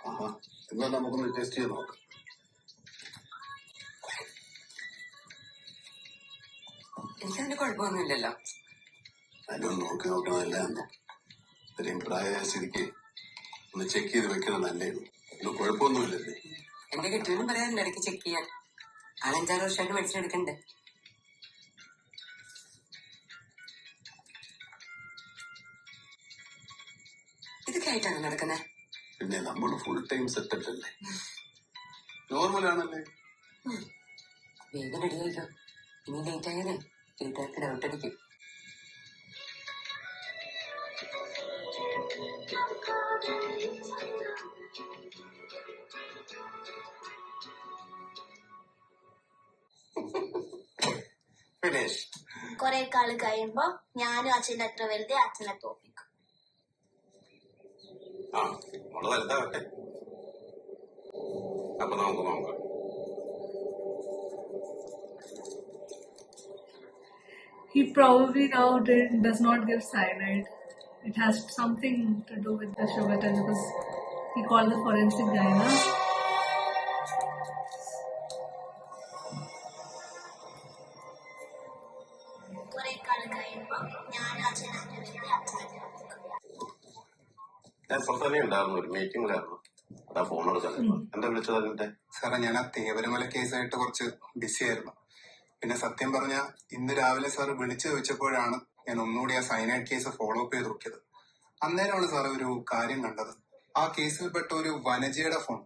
ആഹാ, എന്നാൽ നമുക്കൊന്ന് ടെസ്റ്റ് ചെയ്ത് നോക്കാം. എനിക്കതിന്റെ കുഴപ്പമൊന്നുമില്ലല്ലോ. അതിനൊന്ന് നോക്കി നോക്കണമല്ല എന്നോ. ഇത്രയും പ്രായമായ സ്ഥിതിക്ക് ഒന്ന് ചെക്ക് ചെയ്ത് വെക്കണം നല്ലേ. ഒന്നും കുഴപ്പമൊന്നുമില്ലല്ലേ? എന്റെ കെട്ടിനും പറയാറുണ്ട് ഇടയ്ക്ക് ചെക്ക് ചെയ്യാൻ. 5-6 വർഷമായിട്ട് മെഡിസിൻ എടുക്കണ്ടേ. ഇതൊക്കെ ആയിട്ടാണ് നടക്കുന്നത്. പിന്നെ നമ്മൾ ഫുൾ ടൈം സെറ്റപ്പ് അല്ലേ, നോർമൽ ആണല്ലേ. വേഗം റെഡി ആയിക്കോ. ഇനി ലേറ്റ് ആയാലേ വീട്ടുകാർക്ക് ഡൗട്ട് അടിക്കും. ഗണേഷ്. കുറെ കാലം കഴിയുമ്പോ ഞാനും അച്ഛൻ്റെ അത്ര വലുതേ അച്ഛനെ തോപ്പിക്കും. ആ മോള് വലുതാവട്ടെ, അപ്പൊ നമുക്ക് നോക്കാം. He probably now does not give cyanide. It has something to do with the sugar test because he called the forensic guy, na? കുറെ കാലം കഴിയുമ്പോ ഞാനും അച്ഛനെ അത്ര വലുതേ അച്ഛനെ തോപ്പിക്കും. ഞാൻ പുറത്ത് തന്നെ ഉണ്ടായിരുന്നു, ഒരു മീറ്റിംഗിലായിരുന്നു. അതാ ഫോൺ എടുക്കാൻ. എന്താ വിളിച്ചത് അതിന്റെ? സാറേ, ഞാൻ ആ തേവരമല കേസായിട്ട് കുറച്ച് ബിസി ആയിരുന്നു. പിന്നെ സത്യം പറഞ്ഞ ഇന്ന് രാവിലെ സാറ് വിളിച്ചു ചോദിച്ചപ്പോഴാണ് ഞാൻ ഒന്നുകൂടി ആ സൈനൈഡ് കേസ് ഫോളോ അപ്പ് ചെയ്ത് നോക്കിയത്. അന്നേരമാണ് സാറ് ഒരു കാര്യം കണ്ടത്. ആ കേസിൽപ്പെട്ട ഒരു വനജയുടെ ഫോൺ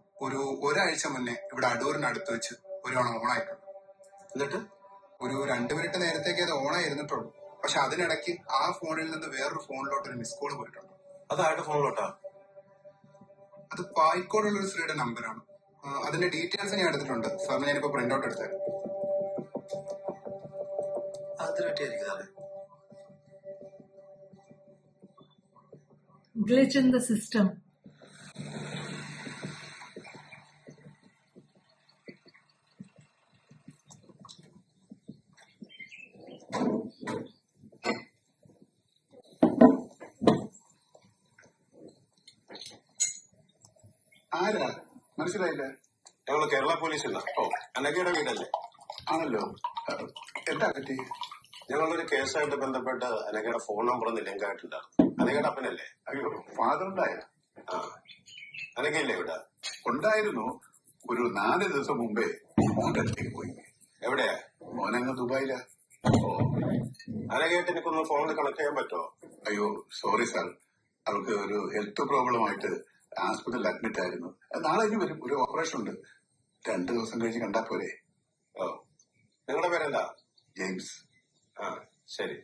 ഒരാഴ്ച മുന്നേ ഇവിടെ അടൂരിനടുത്ത് വെച്ച് ഒരാൾ ഓണായിട്ടുണ്ട്. എന്നിട്ട് ഒരു 2 മിനിറ്റ് നേരത്തേക്ക് അത് ഓണായിരുന്നിട്ടുള്ളൂ. പക്ഷെ അതിനിടയ്ക്ക് ആ ഫോണിൽ നിന്ന് വേറൊരു ഫോണിലോട്ട് ഒരു മിസ് കോൾ പോയിട്ടുണ്ട്. അത് ആരുടെ ഫോണിലോട്ടാ? അത് പായിക്കോടുള്ള ഒരു സ്ത്രീയുടെ നമ്പറാണ്. അതിന്റെ ഡീറ്റെയിൽസ് ഞാൻ എടുത്തിട്ടുണ്ട്. സാറിന് ഞാനിപ്പോ പ്രിന്റ് ഔട്ട് എടുത്തായിരുന്നു. Glitch in the system. ആരാ മനസ്സിലായില്ല? ഞങ്ങള് കേരള പോലീസില്ല. ഓ, അനഘയുടെ വീടല്ലേ? ആണല്ലോ. എന്താ പറ്റി? ഞങ്ങളൊരു കേസായിട്ട് ബന്ധപ്പെട്ട് അനഘയുടെ ഫോൺ നമ്പർ ഒന്ന് ലിങ്ക് ആയിട്ടുണ്ടായിരുന്നു. അനഘയുടെ അപ്പനല്ലേ? അയ്യോ, ഫാദർ ഉണ്ടായ? ആ, അനഘയില്ലേ ഇവിടെ? ഉണ്ടായിരുന്നു. ഒരു 4 ദിവസം മുമ്പേ മോന്റെ അടുത്തേക്ക് പോയി. എവിടെയാ? മോനങ്ങ് ദുബായിലാ. ഓ, അനഘയായിട്ട് എനിക്കൊന്ന് ഫോണിൽ കണക്ട് ചെയ്യാൻ പറ്റുമോ? അയ്യോ സോറി സാർ, അവർക്ക് ഒരു ഹെൽത്ത് പ്രോബ്ലം ആയിട്ട് ആസ്പത്രിയിൽ അഡ്മിറ്റ് ആയിരുന്നു. നാളെ ഇനി വരും. ഒരു ഓപ്പറേഷൻ ഉണ്ട്. 2 ദിവസം കഴിഞ്ഞ് കണ്ടാ പോരെ? ഓ, നിങ്ങളുടെ പേരെന്താ? ജെയിംസ്. ആ, ശരി.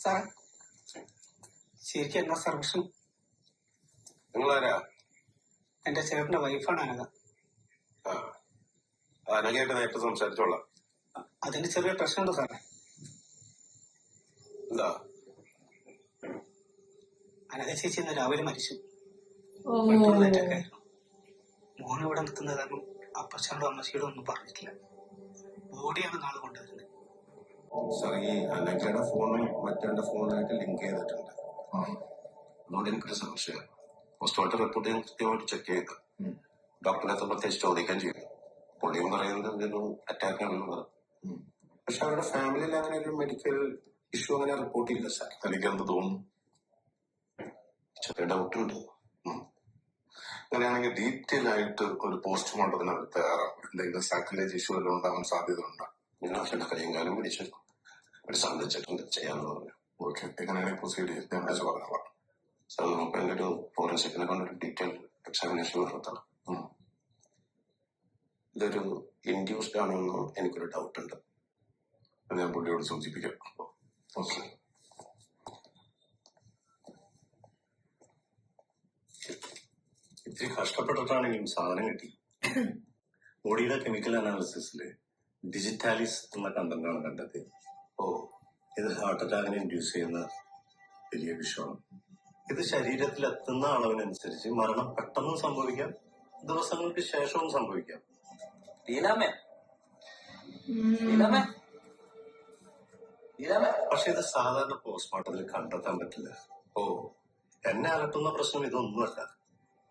സാറേ, ശരിക്കും എന്നാ സാർ പ്രശ്നം? നിങ്ങളാരാ? എന്റെ ചേട്ടന്റെ വൈഫാണ് അനഘ. ആ, അനഘയായിട്ട് നേരിട്ട് സംസാരിച്ചോളാം. അതിന് ചെറിയ പ്രശ്നമുണ്ട് സാറേ. എന്താ? അനഘ ചേച്ചി ഇന്ന് രാവിലെ മരിച്ചു. Oh. പെട്രോളേറ്റൊക്കെ ആയിരുന്നു. മോൻ ഇവിടെ നിൽക്കുന്ന കാരണം അപ്പച്ചനോടും അമ്മച്ചിയോടും ഒന്നും പറഞ്ഞിട്ടില്ല. ബോഡിയാണ് നാളെ കൊണ്ടുവരുന്നത്. സാർ, ഈ അനഘയുടെ ഫോണും മറ്റേ ഫോണായിട്ട് ലിങ്ക് ചെയ്തിട്ടുണ്ട്. അതുകൊണ്ട് എനിക്കൊരു സംശയം. പോസ്റ്റ്മോർട്ടം റിപ്പോർട്ട് ഞാൻ കൃത്യമായിട്ട് ചെക്ക് ചെയ്തു. ഡോക്ടറെ പ്രത്യേകിച്ച് ചോദിക്കാൻ ചെയ്തു. പുള്ളിയും പറയുന്നത് ഇതൊരു അറ്റാക്ക് ആണെന്ന് പറഞ്ഞു. പക്ഷെ അവരുടെ ഫാമിലിയിൽ അങ്ങനെ ഒരു മെഡിക്കൽ ഇഷ്യൂ അങ്ങനെ റിപ്പോർട്ട് ചെയ്യില്ല സാർ. എനിക്ക് എന്ത് തോന്നുന്നു? ചെറിയ ഡൗട്ട് ഉണ്ട്. അങ്ങനെയാണെങ്കിൽ ഡീറ്റെയിൽ ആയിട്ട് ഒരു പോസ്റ്റ്മോർട്ടത്തിന് അവർ തയ്യാറാവും. എന്തെങ്കിലും സൈക്കോളജി ഇഷ്യൂ എല്ലാം ഉണ്ടാവാൻ സാധ്യത ഉണ്ടോ? ഞാൻ അവരുടെ കയ്യും കാലം പിടിച്ചു ഒരു സമ്മതിച്ചിട്ടുണ്ട് ചെയ്യാന്ന് പറഞ്ഞു. ഓക്കെ, എങ്ങനെയാണെങ്കിൽ പ്രൊസീഡ് ചെയ്ത് ഞാൻ വിളിച്ച് പറഞ്ഞോളാം. സാർ, നമുക്ക് എൻ്റെ ഒരു ഫോറൻസിക്കിനെ കൊണ്ടൊരു ഡീറ്റെയിൽ എക്സാമിനേഷൻ നടത്തണം. ഇതൊരു ഇൻഡ്യൂസ്ഡ് ആണെന്ന് എനിക്കൊരു ഡൗട്ട് ഉണ്ട്. അത് ഞാൻ പുള്ളിയോട് സൂചിപ്പിക്കാം. ഓക്കെ. ഇത്തിരി കഷ്ടപ്പെട്ടിട്ടാണെങ്കിലും സാധനം കിട്ടി. ബോഡിയുടെ കെമിക്കൽ അനാലിസിസില് ഡിജിറ്റാലിസ് എന്ന കണ്ടന്റാണ് കണ്ടെത്തിയത്. ഓ, ഇത് ഹാർട്ട് അറ്റാക്കിനെ ഇൻഡ്യൂസ് ചെയ്യുന്ന വലിയ വിഷമാണ്. ഇത് ശരീരത്തിൽ എത്തുന്ന അളവിനനുസരിച്ച് മരണം പെട്ടെന്നും സംഭവിക്കാം, ദിവസങ്ങൾക്ക് ശേഷവും സംഭവിക്കാം. പക്ഷെ ഇത് സാധാരണ പോസ്റ്റ്മോർട്ടത്തിൽ കണ്ടെത്താൻ പറ്റില്ല. ഓ, എന്നെ അലട്ടുന്ന പ്രശ്നം ഇതൊന്നുമല്ല.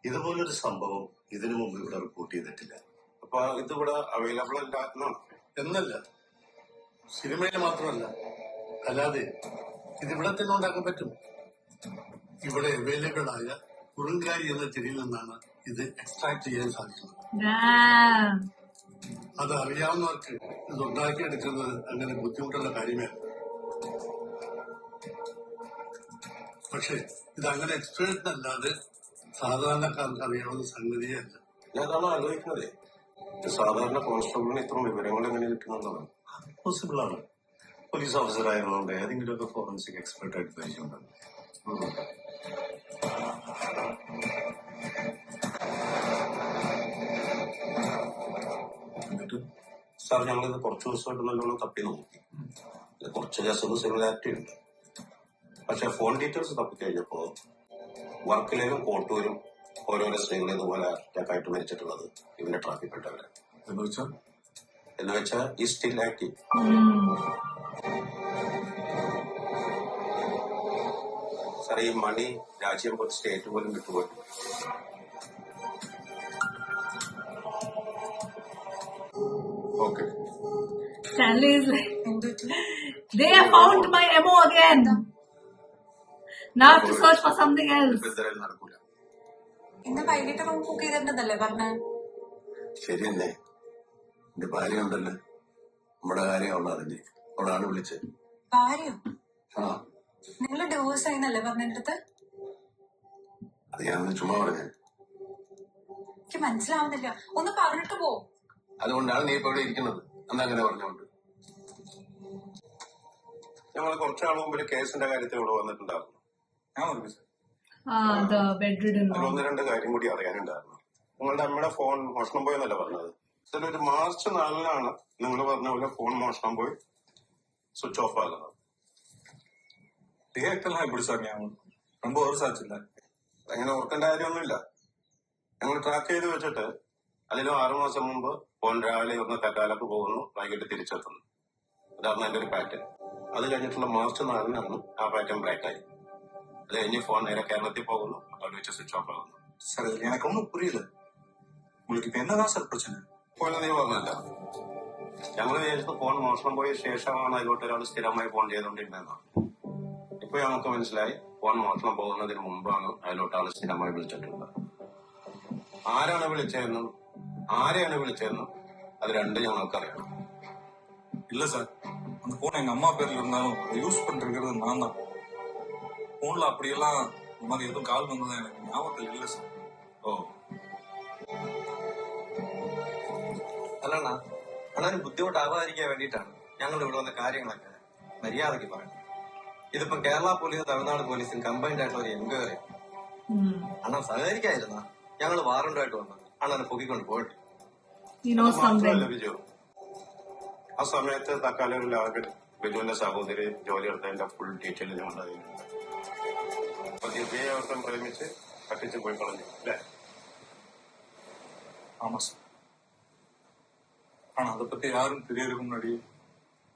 ഇതുപോലൊരു സംഭവം ഇതിനു മുമ്പ് ഇവിടെ റിപ്പോർട്ട് ചെയ്തിട്ടില്ല. അപ്പൊ ഇതിവിടെ അവൈലബിൾ അല്ല എന്നാണ്? എന്നല്ല, സിനിമയിൽ മാത്രമല്ല, അല്ലാതെ ഇതിവിടെ തന്നെ ഉണ്ടാക്കാൻ പറ്റും. ഇവിടെ അവൈലബിൾ ആയ കുറുങ്കാരി എന്ന ചെടിയിൽ നിന്നാണ് ഇത് എക്സ്ട്രാക്ട് ചെയ്യാൻ സാധിക്കുന്നത്. അത് അറിയാവുന്നവർക്ക് ഇത് ഉണ്ടാക്കിയെടുക്കുന്നത് അങ്ങനെ ബുദ്ധിമുട്ടുള്ള കാര്യമേ. പക്ഷെ ഇത് അങ്ങനെ എക്സ്പേർട്ടിനല്ലാതെ സാധാരണക്കാർക്ക് അറിയാവുന്ന സംഗതിയേ അല്ല. ഞാൻ അതാണ് ആലോചിക്കുന്നത്. സാധാരണ കോൺസ്റ്റബിളിന് ഇത്ര വിവരങ്ങൾ എങ്ങനെ കിട്ടുന്നുള്ളതാണ്. പോസിബിൾ ആണ്. പോലീസ് ഓഫീസർ ആയതുകൊണ്ട് ഏതെങ്കിലുമൊക്കെ ഫോറൻസിക് എക്സ്പെർട്ട് ആയിട്ട് പരിചയമുണ്ടാകും. സാർ ഞങ്ങളിത് കുറച്ച് ദിവസമായിട്ട് നല്ലോണം തപ്പി നോക്കി. ഇത് കുറച്ച് കേസുകൾ സിമിലാരിറ്റി ഉണ്ട്. പക്ഷെ ഫോൺ ഡീറ്റെയിൽസ് തപ്പി കഴിഞ്ഞപ്പോ വർക്കലയിലും കോട്ടൂരും ഓരോരോ സ്ത്രീകൾ ഇതുപോലെ അറ്റാക്ക് ആയിട്ട് മരിച്ചിട്ടുള്ളത് ഇവന്റെ ട്രാഫിക് പെട്ടവരെ. എന്ന് വെച്ചാൽ ഈ സ്റ്റിൽ ആക്റ്റീവ്. സാർ ഈ മണി രാജ്യം പോലും സ്റ്റേറ്റ് പോലും വിട്ടുപോയി. Okay. Stanley is like, they have found my MO again. Now I have to search for something else. ഇന്ന് വൈകിട്ട് റൂം ബുക്ക് ചെയ്തിട്ടുണ്ടെന്നല്ലേ പറഞ്ഞേ? ശരി തന്നെ. എന്റെ ഭാര്യ ഉണ്ടല്ലോ, നമ്മുടെ കാര്യം അവളറിഞ്ഞ് അവളാണ് വിളിച്ചത്. ഭാര്യ? ആ, നിങ്ങൾ ഡിവോഴ്സ് ആയിന്നല്ലേ പറഞ്ഞെന്റെ അടുത്ത്? അത് ഞാൻ ചുമ്മാ പറഞ്ഞു. എനിക്ക് മനസ്സിലാവുന്നില്ല, ഒന്ന് പറഞ്ഞിട്ട് പോ. അതുകൊണ്ടാണ് നീ ഇപ്പൊ ഇവിടെ ഇരിക്കുന്നത്. എന്നങ്ങനെ പറഞ്ഞോണ്ട് ഞങ്ങൾ കുറച്ചാൾ മുമ്പിൽ കേസിന്റെ കാര്യത്തിൽ ഇവിടെ വന്നിട്ടുണ്ടായിരുന്നു. ഞാൻ അതിൽ ഒന്ന് രണ്ട് കാര്യം കൂടി അറിയാനുണ്ടായിരുന്നു. നിങ്ങളുടെ അമ്മയുടെ ഫോൺ മോഷണം പോയെന്നല്ല പറഞ്ഞത്. ഇതിലൊരു മാർച്ച് 4-നാണ് നിങ്ങൾ പറഞ്ഞ പോലെ ഫോൺ മോഷണം പോയി സ്വിച്ച് ഓഫ് ആകുന്നത്. അങ്ങനെ ഓർക്കേണ്ട കാര്യമൊന്നുമില്ല. ഞങ്ങൾ ട്രാക്ക് ചെയ്ത് വെച്ചിട്ട് അതിലും 6 മാസം മുമ്പ് ഫോൺ രാവിലെ ഒന്ന് കറ്റാലക്ക് പോകുന്നു, വൈകിട്ട് തിരിച്ചെത്തുന്നു. അതാണ് അതിന്റെ ഒരു പാറ്റേൺ. അത് കഴിഞ്ഞിട്ടുള്ള മാർച്ച് 4-നാണ് ആ പാറ്റേൺ ബ്രേക്ക് ആയി. അത് കഴിഞ്ഞ് ഫോൺ നേരെ കേരളത്തിൽ പോകുന്നു, അവിടെ വെച്ച് സ്വിച്ച് ഓഫ് ആകുന്നു. ഒന്നും പുരിയില്ല. എന്നതാ സാർ പ്രശ്നം? പോലെ നീ പറഞ്ഞല്ല, ഞങ്ങൾ വിചാരിച്ചത് ഫോൺ മോഷണം പോയ ശേഷമാണ് അതിലോട്ട് ഒരാൾ സ്ഥിരമായി ഫോൺ ചെയ്തുകൊണ്ടിരുന്നതെന്നാണ്. ഇപ്പൊ ഞങ്ങൾക്ക് മനസ്സിലായി ഫോൺ മോഷണം പോകുന്നതിന് മുമ്പാണ് അതിലോട്ട് ആൾ സ്ഥിരമായി വിളിച്ചിട്ടുള്ളത്. ആരാണ് വിളിച്ചതെന്നും ആരെയാണ് വിളിച്ചതെന്നും അത് രണ്ടും ഞങ്ങൾക്കറിയണം. இல்ல சார், அந்த போன் எங்க அம்மா பேர்ல இருந்தாலும் யூஸ் பண்றது நான் தான். போன்ல அப்படியெல்லாம் இந்த மாதிரி எதுவும் கால் வந்ததா எனக்கு ஞாபகத்தில் இல்ல சார். ഓ, അല്ലണ്ണ, അണ്ണന് ബുദ്ധിമുട്ടാവാതിരിക്കാൻ വേണ്ടിയിട്ടാണ് ഞങ്ങൾ ഇവിടെ വന്ന കാര്യങ്ങളൊക്കെ മര്യാദയ്ക്ക് പറയുന്നത്. ഇതിപ്പം കേരള പോലീസും തമിഴ്നാട് പോലീസും കമ്പൈൻഡ് ആയിട്ടുള്ള ഒരു എൻക്വയറി. അണ്ണൻ സഹകരിക്കാതിരുന്ന ഞങ്ങൾ വാറണ്ടുമായിട്ട് വന്ന് അണ്ണനെ പൊക്കിക്കൊണ്ട് പോയിട്ട്. മാത്രമല്ല ബിജു, ആ സമയത്ത് തക്കാലം ലാഗിൽ ബിജുവിന്റെ സഹോദരി ജോലി എടുത്തതിന്റെ ഫുൾ ഡീറ്റെയിൽ ഞങ്ങളുടെ കയ്യിലുണ്ട്. അപ്പൊ ദിവ്യയെ അവർക്ക് പ്രേമിച്ച് കട്ടിച്ച് പോയി കളഞ്ഞു അല്ലേ? ஆமா சார். ஆனா அதை பத்தி யாரும் தெரியறதுக்கு முன்னாடி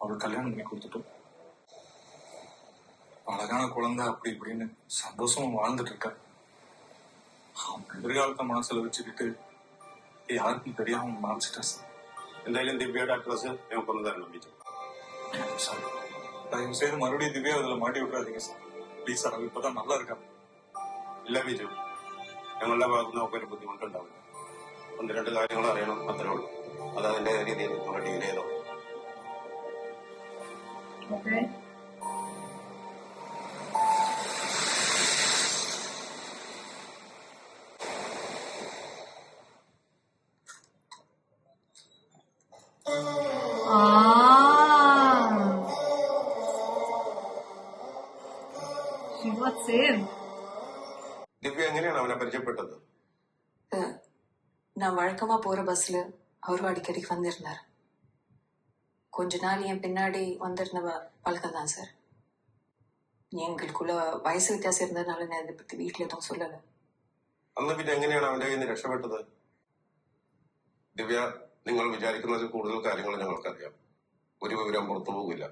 அவள் கல்யாணம் பண்ணி கொடுத்துட்டோம். அழகான குழந்தை அப்படி இப்படின்னு சந்தோஷமா வாழ்ந்துட்டு இருக்கா. அவன் எதிர்காலத்தை மனசுல வச்சுக்கிட்டு யாருக்கும் தெரியாம மறைச்சிட்டா சார். എന്തായാലും ദിവ്യയുടെ അഡ്രസ് ഞങ്ങൾക്കൊന്ന് തരണം ബിജു. சார், தயவு செய்து மறுபடியும் திவ்யா அதுல மாட்டி விட்டுறாதீங்க சார். ப்ளீஸ் சார், அவள் இப்பதான் நல்லா இருக்கா. ഇല്ല ബിജു, ഞങ്ങളുടെ ഭാഗത്ത് നമുക്കൊരു ബുദ്ധിമുട്ടുണ്ടാവില്ല. 1-2 കാര്യങ്ങൾ അറിയണം, അത്രേ ഉള്ളൂ. അത് അതിന്റെ രീതിയിൽ നമ്മൾ ഡീൽ ചെയ്തോ. ദിവ്യ എങ്ങനെയാണ് അവനെ പരിചയപ്പെട്ടത്? நான் வழக்கமா போற பஸ்ல அவரும் அடிக்கடிக்கு வந்திருந்தார். கொஞ்ச நாள் என் பின்னாடி வந்திருந்த பழக்கம் தான் சார். எங்களுக்குள்ள வயசு வித்தியாசம் இருந்ததுனால நான் இதை பத்தி வீட்டுல எதுவும் சொல்லல. അന്ന് പിന്നെ എങ്ങനെയാണ് അവന്റെ കയ്യിൽ നിന്ന് രക്ഷപ്പെട്ടത്? ദിവ്യ, നിങ്ങൾ വിചാരിക്കുന്നതിൽ കൂടുതൽ കാര്യങ്ങൾ ഞങ്ങൾക്കറിയാം. ഒരു വിവരം പുറത്തു പോകില്ല.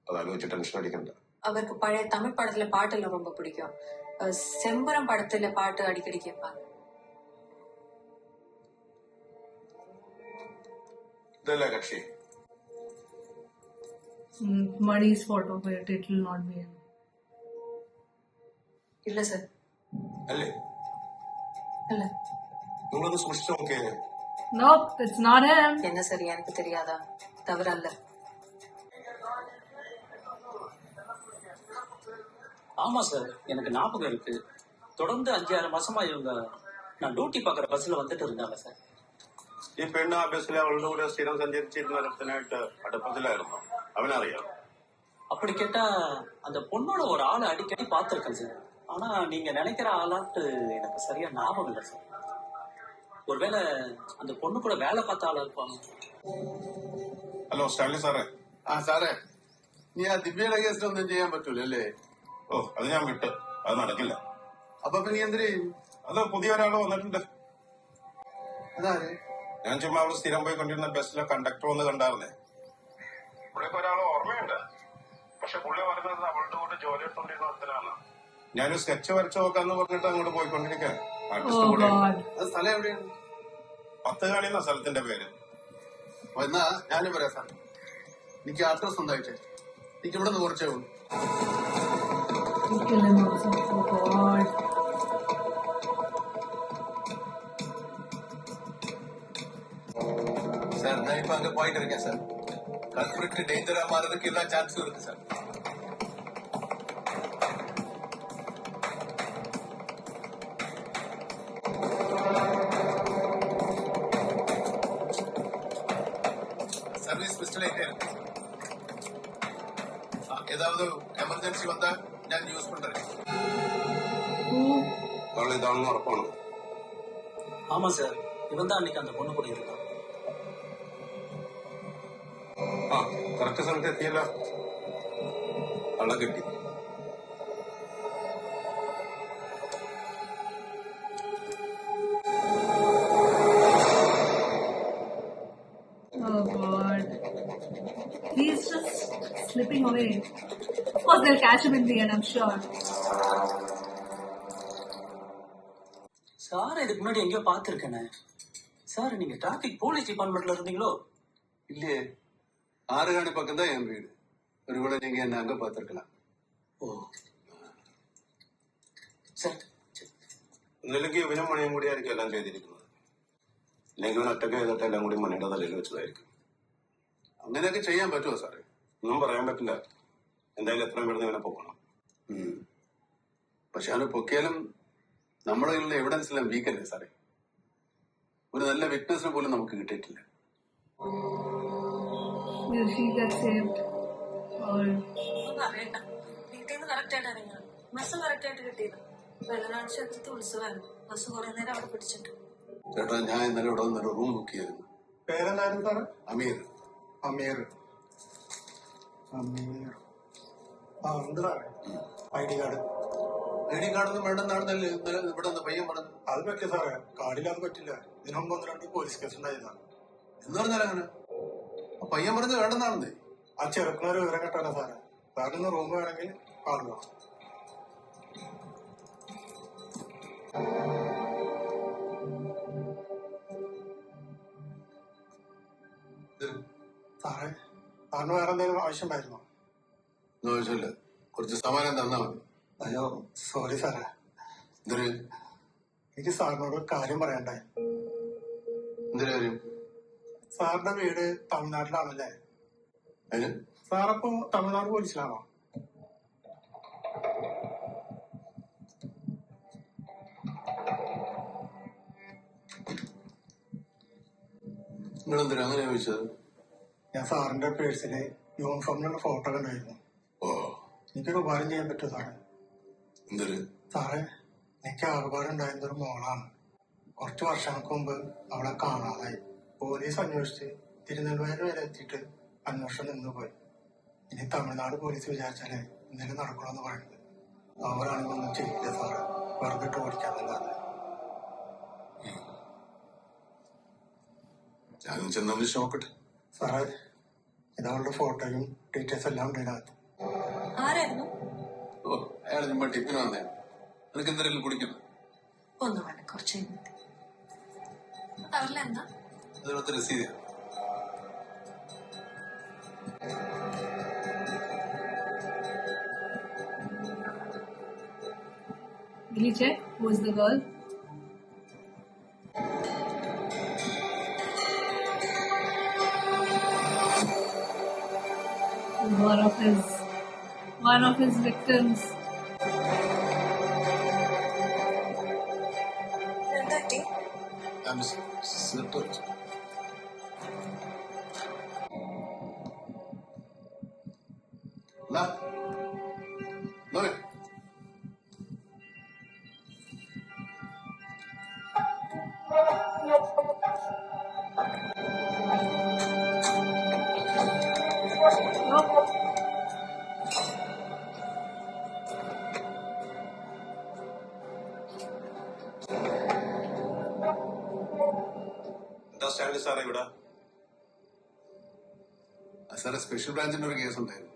അതാലോചിച്ച് ടെൻഷൻ അടിക്കണ്ട. அவருக்கு பழைய தமிழ் படத்துல பாட்டெல்லாம் ரொம்ப பிடிக்கும். செம்பரம் படத்துல பாட்டு அடிக்கடி கேட்பாங்க. ഇതല്ലേ കക്ഷി? Money's photo, but it will not be him. இல்ல சார். അല്ലേ? இல்ல. നിങ്ങളൊന്ന് സൂക്ഷിച്ചു നോക്കിയേ. Nope, it's not him. என்ன சார், எனக்கு தெரியாதா? தவறல்ல. ஆமா சார், எனக்கு ஞாபகம் இருக்கு. தொடர்ந்து 5-6 மாசமா இவங்க நான் டியூட்டி பாக்குற பஸ்ல வந்துட்டு இருந்தாங்க சார். ഈ പെണ്ണ് ആ ബസ്സിൽ അവളുടെ കൂടെ സ്ഥിരം സഞ്ചരിച്ചിരുന്ന ഒരുത്തനായിട്ട് അടുപ്പത്തിലായിരുന്നു. അവനറിയാം. அப்படி கேட்டா அந்த பொண்ணோட ஒரு ஆளை அடிக்கடி பார்த்திருக்கேன் சார். ஆனா நீங்க நினைக்கிற ஆளாட்டு எனக்கு சரியா ஞாபகம் இல்லை சார். ஒருவேளை அந்த பொண்ணு கூட வேலை பார்த்த ஆளா இருப்பாங்க. ഹലോ സ്റ്റാൻലി സാറേ. ആ സാറേ, നീ ആ ദിവ്യയുടെ കേസിലൊന്നും ചെയ്യാൻ പറ്റൂല അല്ലേ? ഓ, അത് ഞാൻ വിട്ട്. അത് നടക്കില്ല. അപ്പൊ പിന്നെ എന്തിനു ചെയ്യും? അത് പുതിയ ഒരാൾ വന്നിട്ടുണ്ട്. അതാര്? ഞാൻ ചുമ്മാ അവിടെ സ്ഥിരം പോയി കൊണ്ടിരുന്ന ബസ്സിലെ കണ്ടക്ടർ ഒന്ന് കണ്ടായിരുന്നേ. പുള്ളിക്ക് ഒരാൾ ഓർമ്മയുണ്ട്. പക്ഷെ പുള്ളി പറഞ്ഞത് അവളുടെ കൂടെ ജോലി എടുത്തോണ്ടിരുന്ന ഒരുത്തനാണ്. ഞാനൊരു സ്കെച്ച് വരച്ചു നോക്കാന്ന് പറഞ്ഞിട്ട് അങ്ങോട്ട് പോയിക്കൊണ്ടിരിക്കാൻ. ആർട്ടിസ്റ്റ് കൂടെ സ്ഥലം എവിടെയാണ്? 10 കളി എന്ന സ്ഥലത്തിന്റെ പേര്. എന്നാ ഞാനും പറയാം സാർ. എനിക്ക് അഡ്രസ് ഉണ്ടായിട്ട് എനിക്ക് ഇവിടെ നിന്ന് കുറച്ചേ ഉള്ളൂ. சார் நான் இப்ப அங்க போயிட்டு இருக்கேன் சார். கல்பிரிட் டேஞ்சரா மாறதுக்கு எல்லா சான்ஸும் இருக்கு சார். സർവീസ് പിസ്റ്റളേറ്റേ இருக்கு. ஏதாவது எமர்ஜென்சி வந்தா ഞാൻ യൂസ് பண்றேன். അവൾ ഇതാണെന്ന് ഉറപ്പാണ്. ஆமா சார், இவன் தான் அன்னைக்கு அந்த பொண்ணு கூட இருந்தான். ആ, കറക്റ്റ് സ്ഥലത്ത് എത്തിയല്ലോ. അവളെ കിട്ടി. Oh God. He's just slipping away. Of course, they'll catch him in the end, I'm sure. Sir இதுக்கு முன்னாடி எங்கேயோ பார்த்துருக்கேனே. சார் நீங்க டிராபிக் போலீஸ் டிபார்ட்மெண்ட்ல இருந்தீங்களோ? இல்லையே, 6 காணி பக்கம் தான் என் வீடு. ஒருவேளை நீங்க என்ன அங்க பார்த்திருக்கலாம். ഓ സാർ, ഒന്നില്ലെങ്കിൽ ഇവനും മണിയും കൂടി ആയിരിക്കും എല്ലാം ചെയ്തിരിക്കുന്നത്. ഇല്ലെങ്കിൽ ഇവൻ ഒറ്റയ്ക്ക് ചെയ്തിട്ട് എല്ലാം കൂടി മണിയുടെ തലയിൽ വെച്ചതായിരിക്കും. അങ്ങനെയൊക്കെ ചെയ്യാൻ പറ്റുമോ സാറേ? ഒന്നും പറയാൻ പറ്റില്ല. എന്തായാലും എത്രയും പെട്ടെന്ന് ഇവനെ പൊക്കണം. പക്ഷെ അവനെ പൊക്കിയാലും നമ്മുടെ കയ്യിലുള്ള എവിഡൻസ് എല്ലാം വീക്കല്ലേ സാറേ? ഒരു നല്ല വിറ്റ്നസിനെ പോലും നമുക്ക് കിട്ടിയിട്ടില്ല. Will she get saved? Or പറയണ്ട. വീട്ടിൽ നിന്ന് കറക്റ്റ് ആയിട്ട് ഇറങ്ങണം. ബസ് കറക്റ്റ് ആയിട്ട് കിട്ടിയത്. വെള്ളനാട് ക്ഷേത്രത്തിൽ ഉത്സവമായിരുന്നു. ബസ് കുറെ നേരം അവിടെ പിടിച്ചിട്ട്. ചേട്ടാ, ഞാൻ ഇന്നലെ ഇവിടെ വന്നൊരു റൂം ബുക്ക് ചെയ്തിരുന്നു. പേരെന്തായിരുന്നു സാറ്? അമീർ. അമീർ. അമീർ. ആ ഉണ്ട് സാറേ. ID card. ID കാർഡൊന്നും വേണ്ടെന്നാണെന്നല്ലേ ഇവിടെ നിന്ന് പയ്യൻ പറഞ്ഞു. അത് പറ്റില്ല സാറേ, കാർഡില്ലാതെ പറ്റില്ല. ഇതിനു മുമ്പ് 1-2 പോലീസ് കേസ് ഉണ്ടായതാണ്. എന്ന് പറഞ്ഞാൽ അങ്ങനെ പയ്യൻ പറഞ്ഞ് വേണ്ടെന്നാണെന്നേ. ആ ചെറുക്കനൊരു വിവരം കേട്ടാലോ സാറേ. സാറിന് റൂം വേണമെങ്കിൽ കാർഡ് വേണം. സാറേ, സാറിന് വേറെ എന്തെങ്കിലും ആവശ്യമുണ്ടായിരുന്നോ? ആവശ്യമില്ല, കുറച്ച് സമാനം തന്നാ മതി. അയ്യോ സോറി സാറേ. എന്തൊരു എനിക്ക് സാറിനോട് ഒരു കാര്യം പറയണ്ടായി. എന്തൊരു കാര്യം? സാറിന്റെ വീട് തമിഴ്നാട്ടിലാണല്ലേ? അതിന് സാറപ്പോ തമിഴ്നാട് പോലീസിലാണോ? നിങ്ങളെന്തിനാ അങ്ങനെ ചോദിച്ചത്? ഞാൻ സാറിന്റെ പേഴ്സില് യൂണിഫോമിലുള്ള ഫോട്ടോ കണ്ടായിരുന്നു. എനിക്കൊരു ഉപകാരം ചെയ്യാൻ പറ്റുമോ സാറേ? എന്തൊരു? സാറേ, എനിക്ക് ആകപാട് ഉണ്ടായിരുന്ന ഒരു മോളാണ്. കുറച്ച് വർഷങ്ങൾക്ക് മുമ്പ് അവളെ കാണാതായി. പോലീസ് അന്വേഷിച്ച് തിരുനെൽവേലി വരെ എത്തിയിട്ട് അന്വേഷണം നിന്നുപോയി. ഇനി തമിഴ്നാട് പോലീസ് വിചാരിച്ചാലേ എന്തെങ്കിലും നടക്കണമെന്ന് പറയുന്നത്. അവരാണെങ്കിൽ ഒന്നും ചെയ്യില്ല സാറ്, വെറുതെ ഇട്ട് ഓടിക്കാന്നല്ലാതെ. ഞാനും ചെന്നൊന്ന് നോക്കട്ടെ. സാറേ, ഇതവളുടെ ഫോട്ടോയും ഡീറ്റെയിൽസ് എല്ലാം ഉണ്ട് ഇതിനകത്ത്. ആരായിരുന്നു? ഓ, അയാൾ ചുമ്മാ ടിപ്പിന് വന്നേ. നിനക്ക് എന്തെങ്കിലും കുടിക്കുന്നു? ഒന്നും വേണ്ട, കുറച്ച് കഴിഞ്ഞിട്ട്. കവറിലെന്താ? അതിനകത്ത് രസീത്. will you check who is the girl? One of his victims. എന്താ ടീ? I'm settled. No. No. എന്താ സ്റ്റാൻലി സാറേ ഇവിടെ? സാറേ സ്പെഷ്യൽ ബ്രാഞ്ചിന്റെ ഒരു കേസ് ഉണ്ടായിരുന്നു,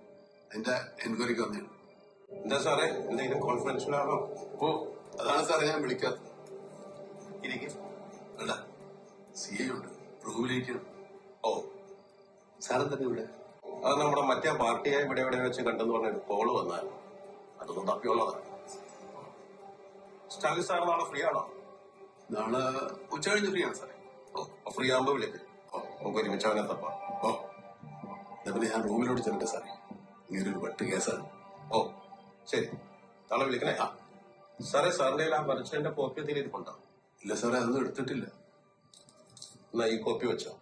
അതിന്റെ എൻക്വയറിക്ക് വന്നതാണ്. എന്താ സാറേ, എന്തെങ്കിലും കോൺഫിഡൻഷ്യൽ ആണോ? ഓ, അതാണ് സാറേ ഞാൻ വിളിക്കാത്തത്. ഇരിക്കും. അല്ല, CI ഉണ്ട്, റൂമിലിരിക്കണം. ഓ, സാറൻ തന്നെ ഇവിടെ? അത് നമ്മുടെ മറ്റേ പാർട്ടിയെ ഇവിടെ വെച്ച് കണ്ടെന്ന് പറഞ്ഞൊരു കോള് വന്നാൽ അതൊന്നും തപ്പിയുള്ളതാണ്. സ്റ്റാൻലി സാർ നാളെ ഫ്രീ ആണോ? നാളെ ഉച്ച കഴിഞ്ഞ് ഫ്രീ ആണ് സാറേ. ഓ, ഫ്രീ ആകുമ്പോ വിളിക്ക്. നമുക്ക് ഒരുമിച്ച് അവനെ തപ്പാം. ഓ, പിന്നെ ഞാൻ റൂമിലോട്ട് ചെല്ലട്ടെ സാറേ, ഇങ്ങനെ ഒരു വെട്ട് കേസാണ്. ഓ ശരി, നാളെ വിളിക്കണേ. സാറേ, സാറിന്റെ ആ വരച്ചതിന്റെ കോപ്പി എന്തെങ്കിലും ഇരിപ്പുണ്ടോ? ഇല്ല സാറേ, അതൊന്നും എടുത്തിട്ടില്ല. എന്നാ ഈ കോപ്പി വെച്ചോ.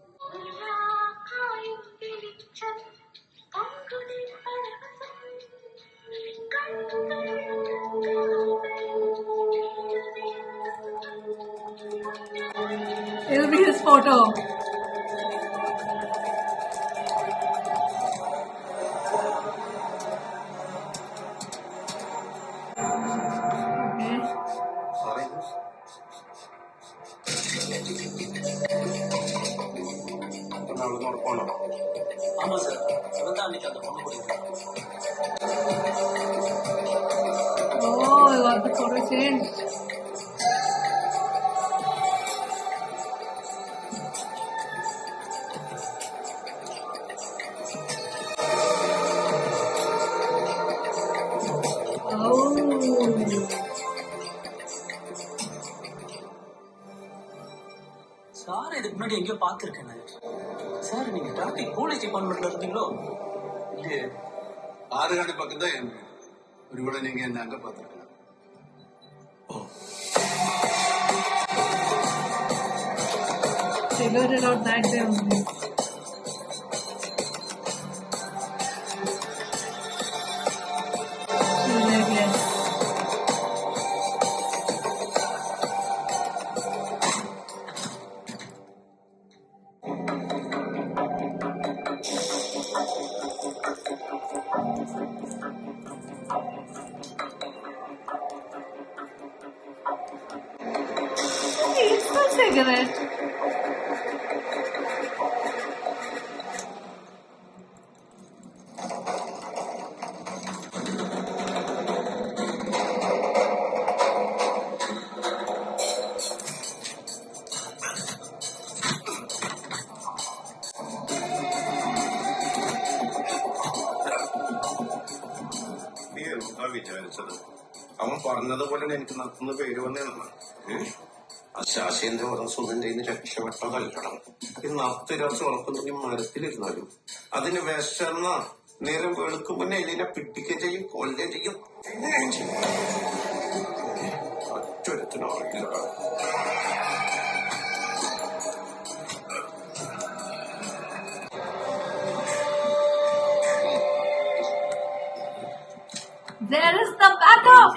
It'll be his photo. ഉറപ്പാണോ? ஆமா சார், அதுதான் அன்னைக்கு அந்த பொண்ணு கொடுத்தேன். Oh, I got the photo changed. Sir இதுக்கு முன்னாடி எங்கேயோ பார்த்திருக்கேன். சார், நீங்க டிராபிக் போலீஸ் டிபார்ட்மெண்ட்ல இருந்தீங்களோ? இல்லையே, 6 காடி பக்கம் தான் என் வீடு. ஒருவேளை நீங்க என்ன அங்க பார்த்துருக்கலாம். Figured it out that day only. Yes. It's a cigarette. നീ എന്താ വിചാരിച്ചത്? അവൻ പറഞ്ഞതുപോലെ എനിക്ക് നടത്തുന്ന പേര് വന്നേന്നാ. അശാശേന്ദ്ര സുഖന്റെ രക്ഷപ്പെട്ടതല്ലടം. ഈ നത്തിരച്ച് വളർത്തുന്നെങ്കിൽ മരത്തിലിരുന്നാലും അതിന് വിശന്ന നേരം വെളുക്കും മുന്നേ ഇതിനെ പിടിക്കുകയും ചെയ്യും, കൊല്ലുകയും ചെയ്യും, തിന്നുകയും ചെയ്യും. ഒറ്റൊരുത്തിനും അറിയില്ലടാ. There is the backup.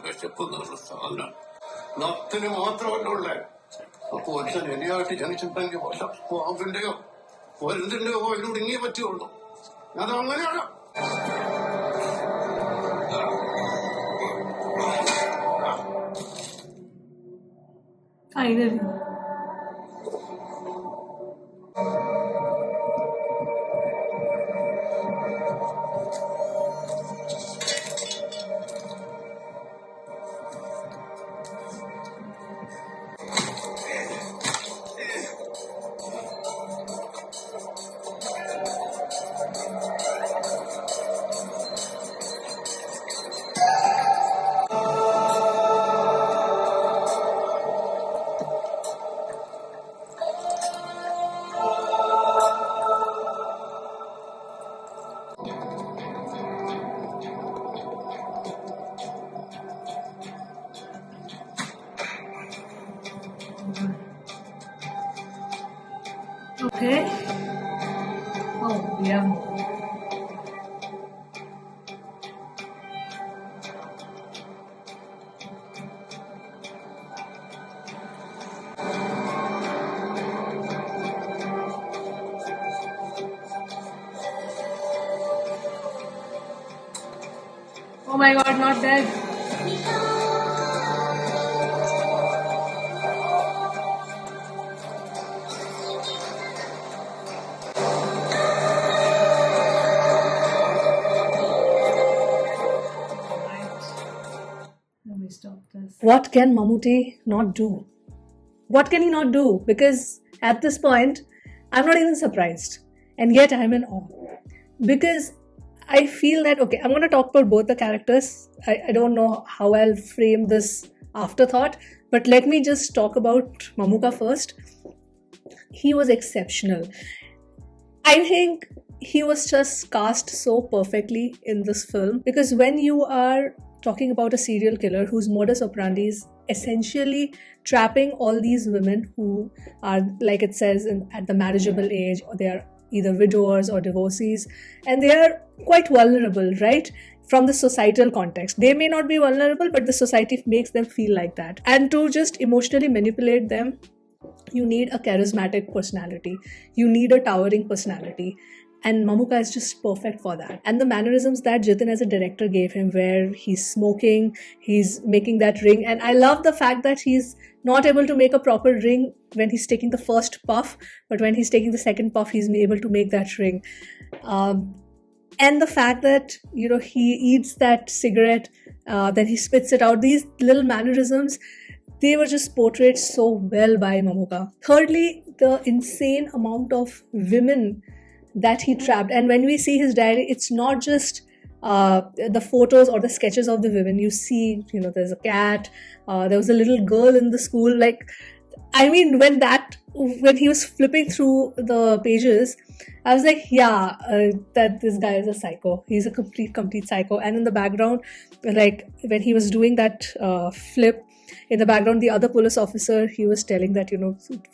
വിശപ്പ് എന്നുള്ള സാധനം നത്തിന് മാത്രമല്ല ഉള്ളേ. അപ്പൊ ഒരുത്തൻ എലിയായിട്ട് ജനിച്ചിട്ടുണ്ടെങ്കിൽ വല്ല പാമ്പിന്റെയോ ഒരന്തിന്റെയോ ഇതിലൂടെ പറ്റുള്ളൂ. അത് അങ്ങനെയാണ്. Finally. Okay. Oh, yeah. Oh my god, not dead. Let me stop this. What can Mammootty not do? What can he not do? Because at this point, I'm not even surprised. And yet I'm in awe. Because I feel that, okay, I'm going to talk about both the characters. I don't know how I'll frame this afterthought. But let me just talk about Mamuka first. He was exceptional. I think he was just cast so perfectly in this film. Because when you are talking about a serial killer whose modus operandi is essentially trapping all these women who are, like it says, at the marriageable age, or they are either widowers or divorcees, and they are quite vulnerable, right? From the societal context. They may not be vulnerable, but the society makes them feel like that. And to just emotionally manipulate them, you need a charismatic personality. You need a towering personality. And Mamuka is just perfect for that. And the mannerisms that Jitin as a director gave him, where he's smoking, he's making that ring. And I love the fact that he's not able to make a proper ring when he's taking the first puff, but when he's taking the second puff, he's able to make that ring. And the fact that, he eats that cigarette, then he spits it out. These little mannerisms, they were just portrayed so well by Mamuka. Thirdly, the insane amount of women that he trapped. And when we see his diary, it's not just the photos or the sketches of the women. You see, there's a cat, there was a little girl in the school. When he was flipping through the pages, I was like, that this guy is a psycho. He's a complete psycho. And in the background, when he was doing that flip, in the background, the other police officer, he was telling that,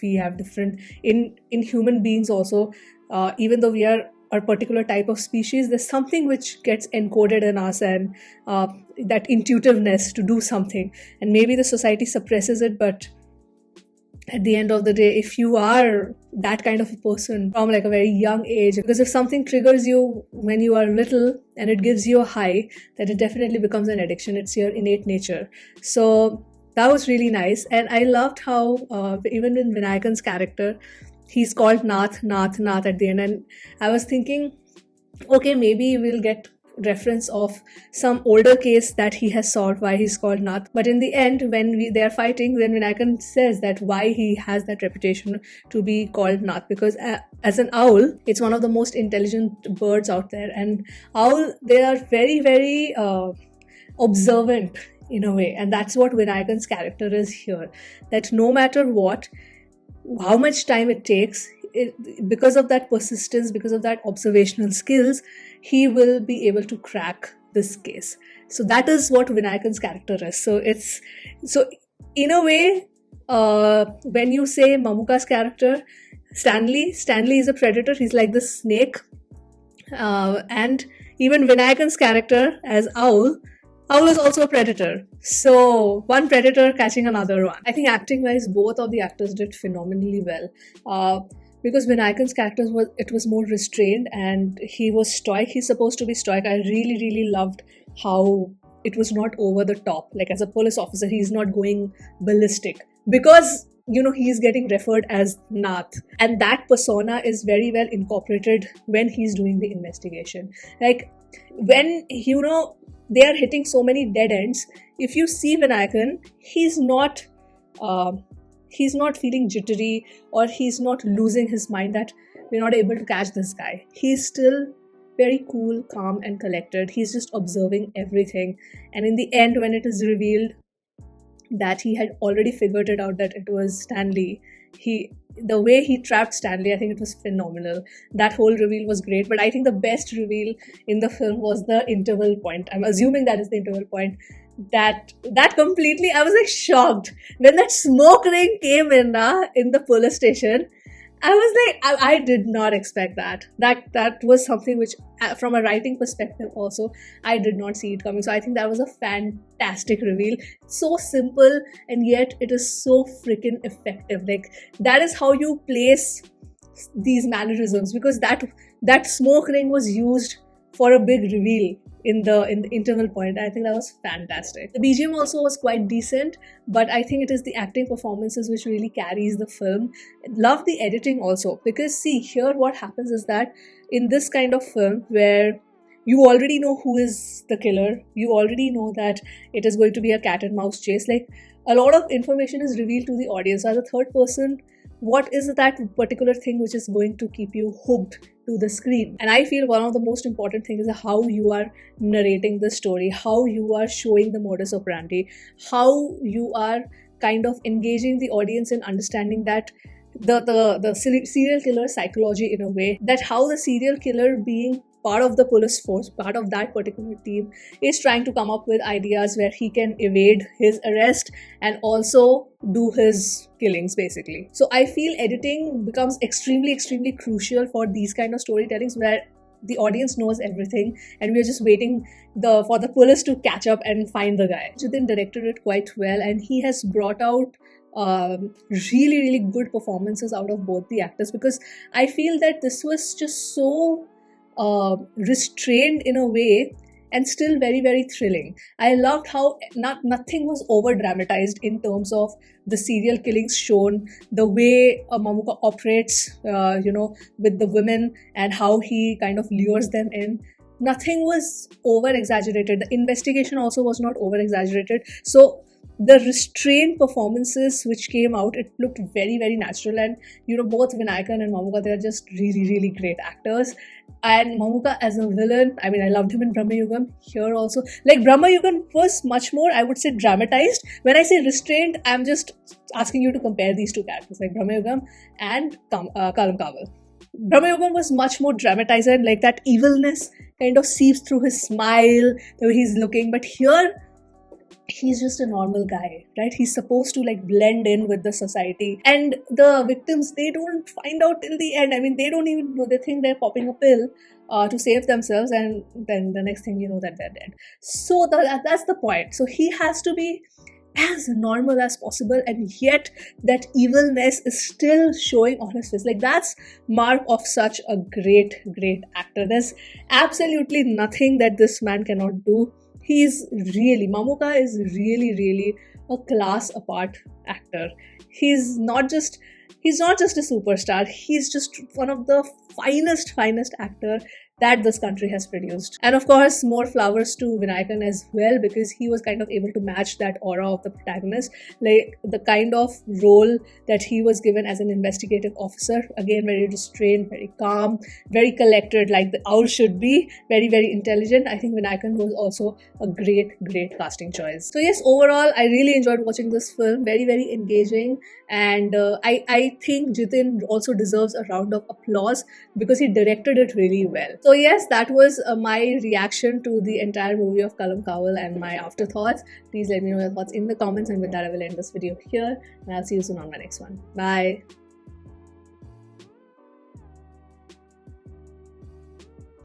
we have different, in human beings also, even though we are a particular type of species, there's something which gets encoded in us, and that intuitiveness to do something. And maybe the society suppresses it, but at the end of the day, if you are that kind of a person from a very young age, because if something triggers you when you are little and it gives you a high, then it definitely becomes an addiction. It's your innate nature. So that was really nice. And I loved how even in Vinayakan's character, he's called Nath at the end. And I was thinking, okay, maybe we'll get reference of some older case that he has solved, why he's called Nath. But in the end, when they are fighting, then Vinayakan says that why he has that reputation to be called Nath, because as an owl, it's one of the most intelligent birds out there. And owl, they are very, very observant in a way. And that's what Vinayakan's character is here. That no matter what, how much time it takes, because of that persistence, because of that observational skills, he will be able to crack this case. So that is what Vinayakan's character is. So in a way, when you say Mamuka's character, Stanley is a predator. He's like this snake. And even Vinayakan's character as Owl is also a predator. So one predator catching another one. I think acting wise, both of the actors did phenomenally well. Because Vinayakan's character was more restrained and he was stoic. He's supposed to be stoic. I really, really loved how it was not over the top. Like as a police officer, he's not going ballistic. Because, he's getting referred as Nath. And that persona is very well incorporated when he's doing the investigation. Like when, they are hitting so many dead ends. If you see Vinayakan, he's not feeling jittery, or he's not losing his mind that we're not able to catch this guy. He's still very cool, calm and collected. He's just observing everything. And in the end, when it is revealed that he had already figured it out that it was Stanley, the way he trapped Stanley, I think it was phenomenal. That whole reveal was great. But I think the best reveal in the film was the interval point. I'm assuming that is the interval point. That completely, I was shocked when that smoke ring came in the police station. I was I did not expect that. That was something which, from a writing perspective also, I did not see it coming. So I think that was a fantastic reveal. So simple, and yet it is so freaking effective. That is how you place these mannerisms, because that smoke ring was used for a big reveal in the internal point. I think that was fantastic. The BGM also was quite decent, but I think it is the acting performances which really carries the film. Love the editing also, because see, here what happens is that in this kind of film where you already know who is the killer, you already know that it is going to be a cat and mouse chase, like a lot of information is revealed to the audience. As a third person, what is that particular thing which is going to keep you hooked to the screen? And I feel one of the most important things is how you are narrating the story, how you are showing the modus operandi, how you are kind of engaging the audience in understanding that the serial killer psychology in a way, that how the serial killer, being part of the police force, part of that particular team, is trying to come up with ideas where he can evade his arrest and also do his killings basically. So I feel editing becomes extremely crucial for these kind of storytellings where the audience knows everything and we're just waiting for the police to catch up and find the guy. Jitin directed it quite well, and he has brought out really good performances out of both the actors, because I feel that this was just so restrained in a way and still very thrilling. I loved how nothing was over dramatized in terms of the serial killings shown, the way Mamuka operates with the women and how he kind of lures them in. Nothing was over exaggerated. The investigation also was not over exaggerated. So the restrained performances which came out, it looked very natural. And both Vinayakan and Mamuka, they are just really great actors. And Mamuka as a villain, I mean, I loved him in Brahmayugam. Here also, like, Brahmayugam was much more, I would say, dramatized. When I say restrained, I'm just asking you to compare these two characters, like Brahmayugam and Kalam Kawal. Brahmayugam was much more dramatized, and like that evilness kind of seeps through his smile, the way he's looking. But here, he's just a normal guy, right? He's supposed to like blend in with the society. And the victims, they don't find out till the end. I mean, they don't even know. They think they're popping a pill to save themselves, and then the next thing you know that they're dead. So that's the point. So he has to be as normal as possible, and yet that evilness is still showing on his face. Like, that's mark of such a great actor. There's absolutely nothing that this man cannot do. Mamuka is really a class apart actor. He's not just a superstar, he's just one of the finest actor that this country has produced. And of course, more flowers to Vinayakan as well, because he was kind of able to match that aura of the protagonist, like the kind of role that he was given as an investigative officer. Again, very restrained, very calm, very collected, like the owl should be, very intelligent. I think Vinayakan was also a great casting choice. So yes, overall, I really enjoyed watching this film. Very engaging, and I think Jitin also deserves a round of applause because he directed it really well. So yes, that was my reaction to the entire movie of Kalam Kawal and my afterthoughts. Please let me know your thoughts in the comments, and with that I will end this video here, and I'll see you soon on my next one. Bye.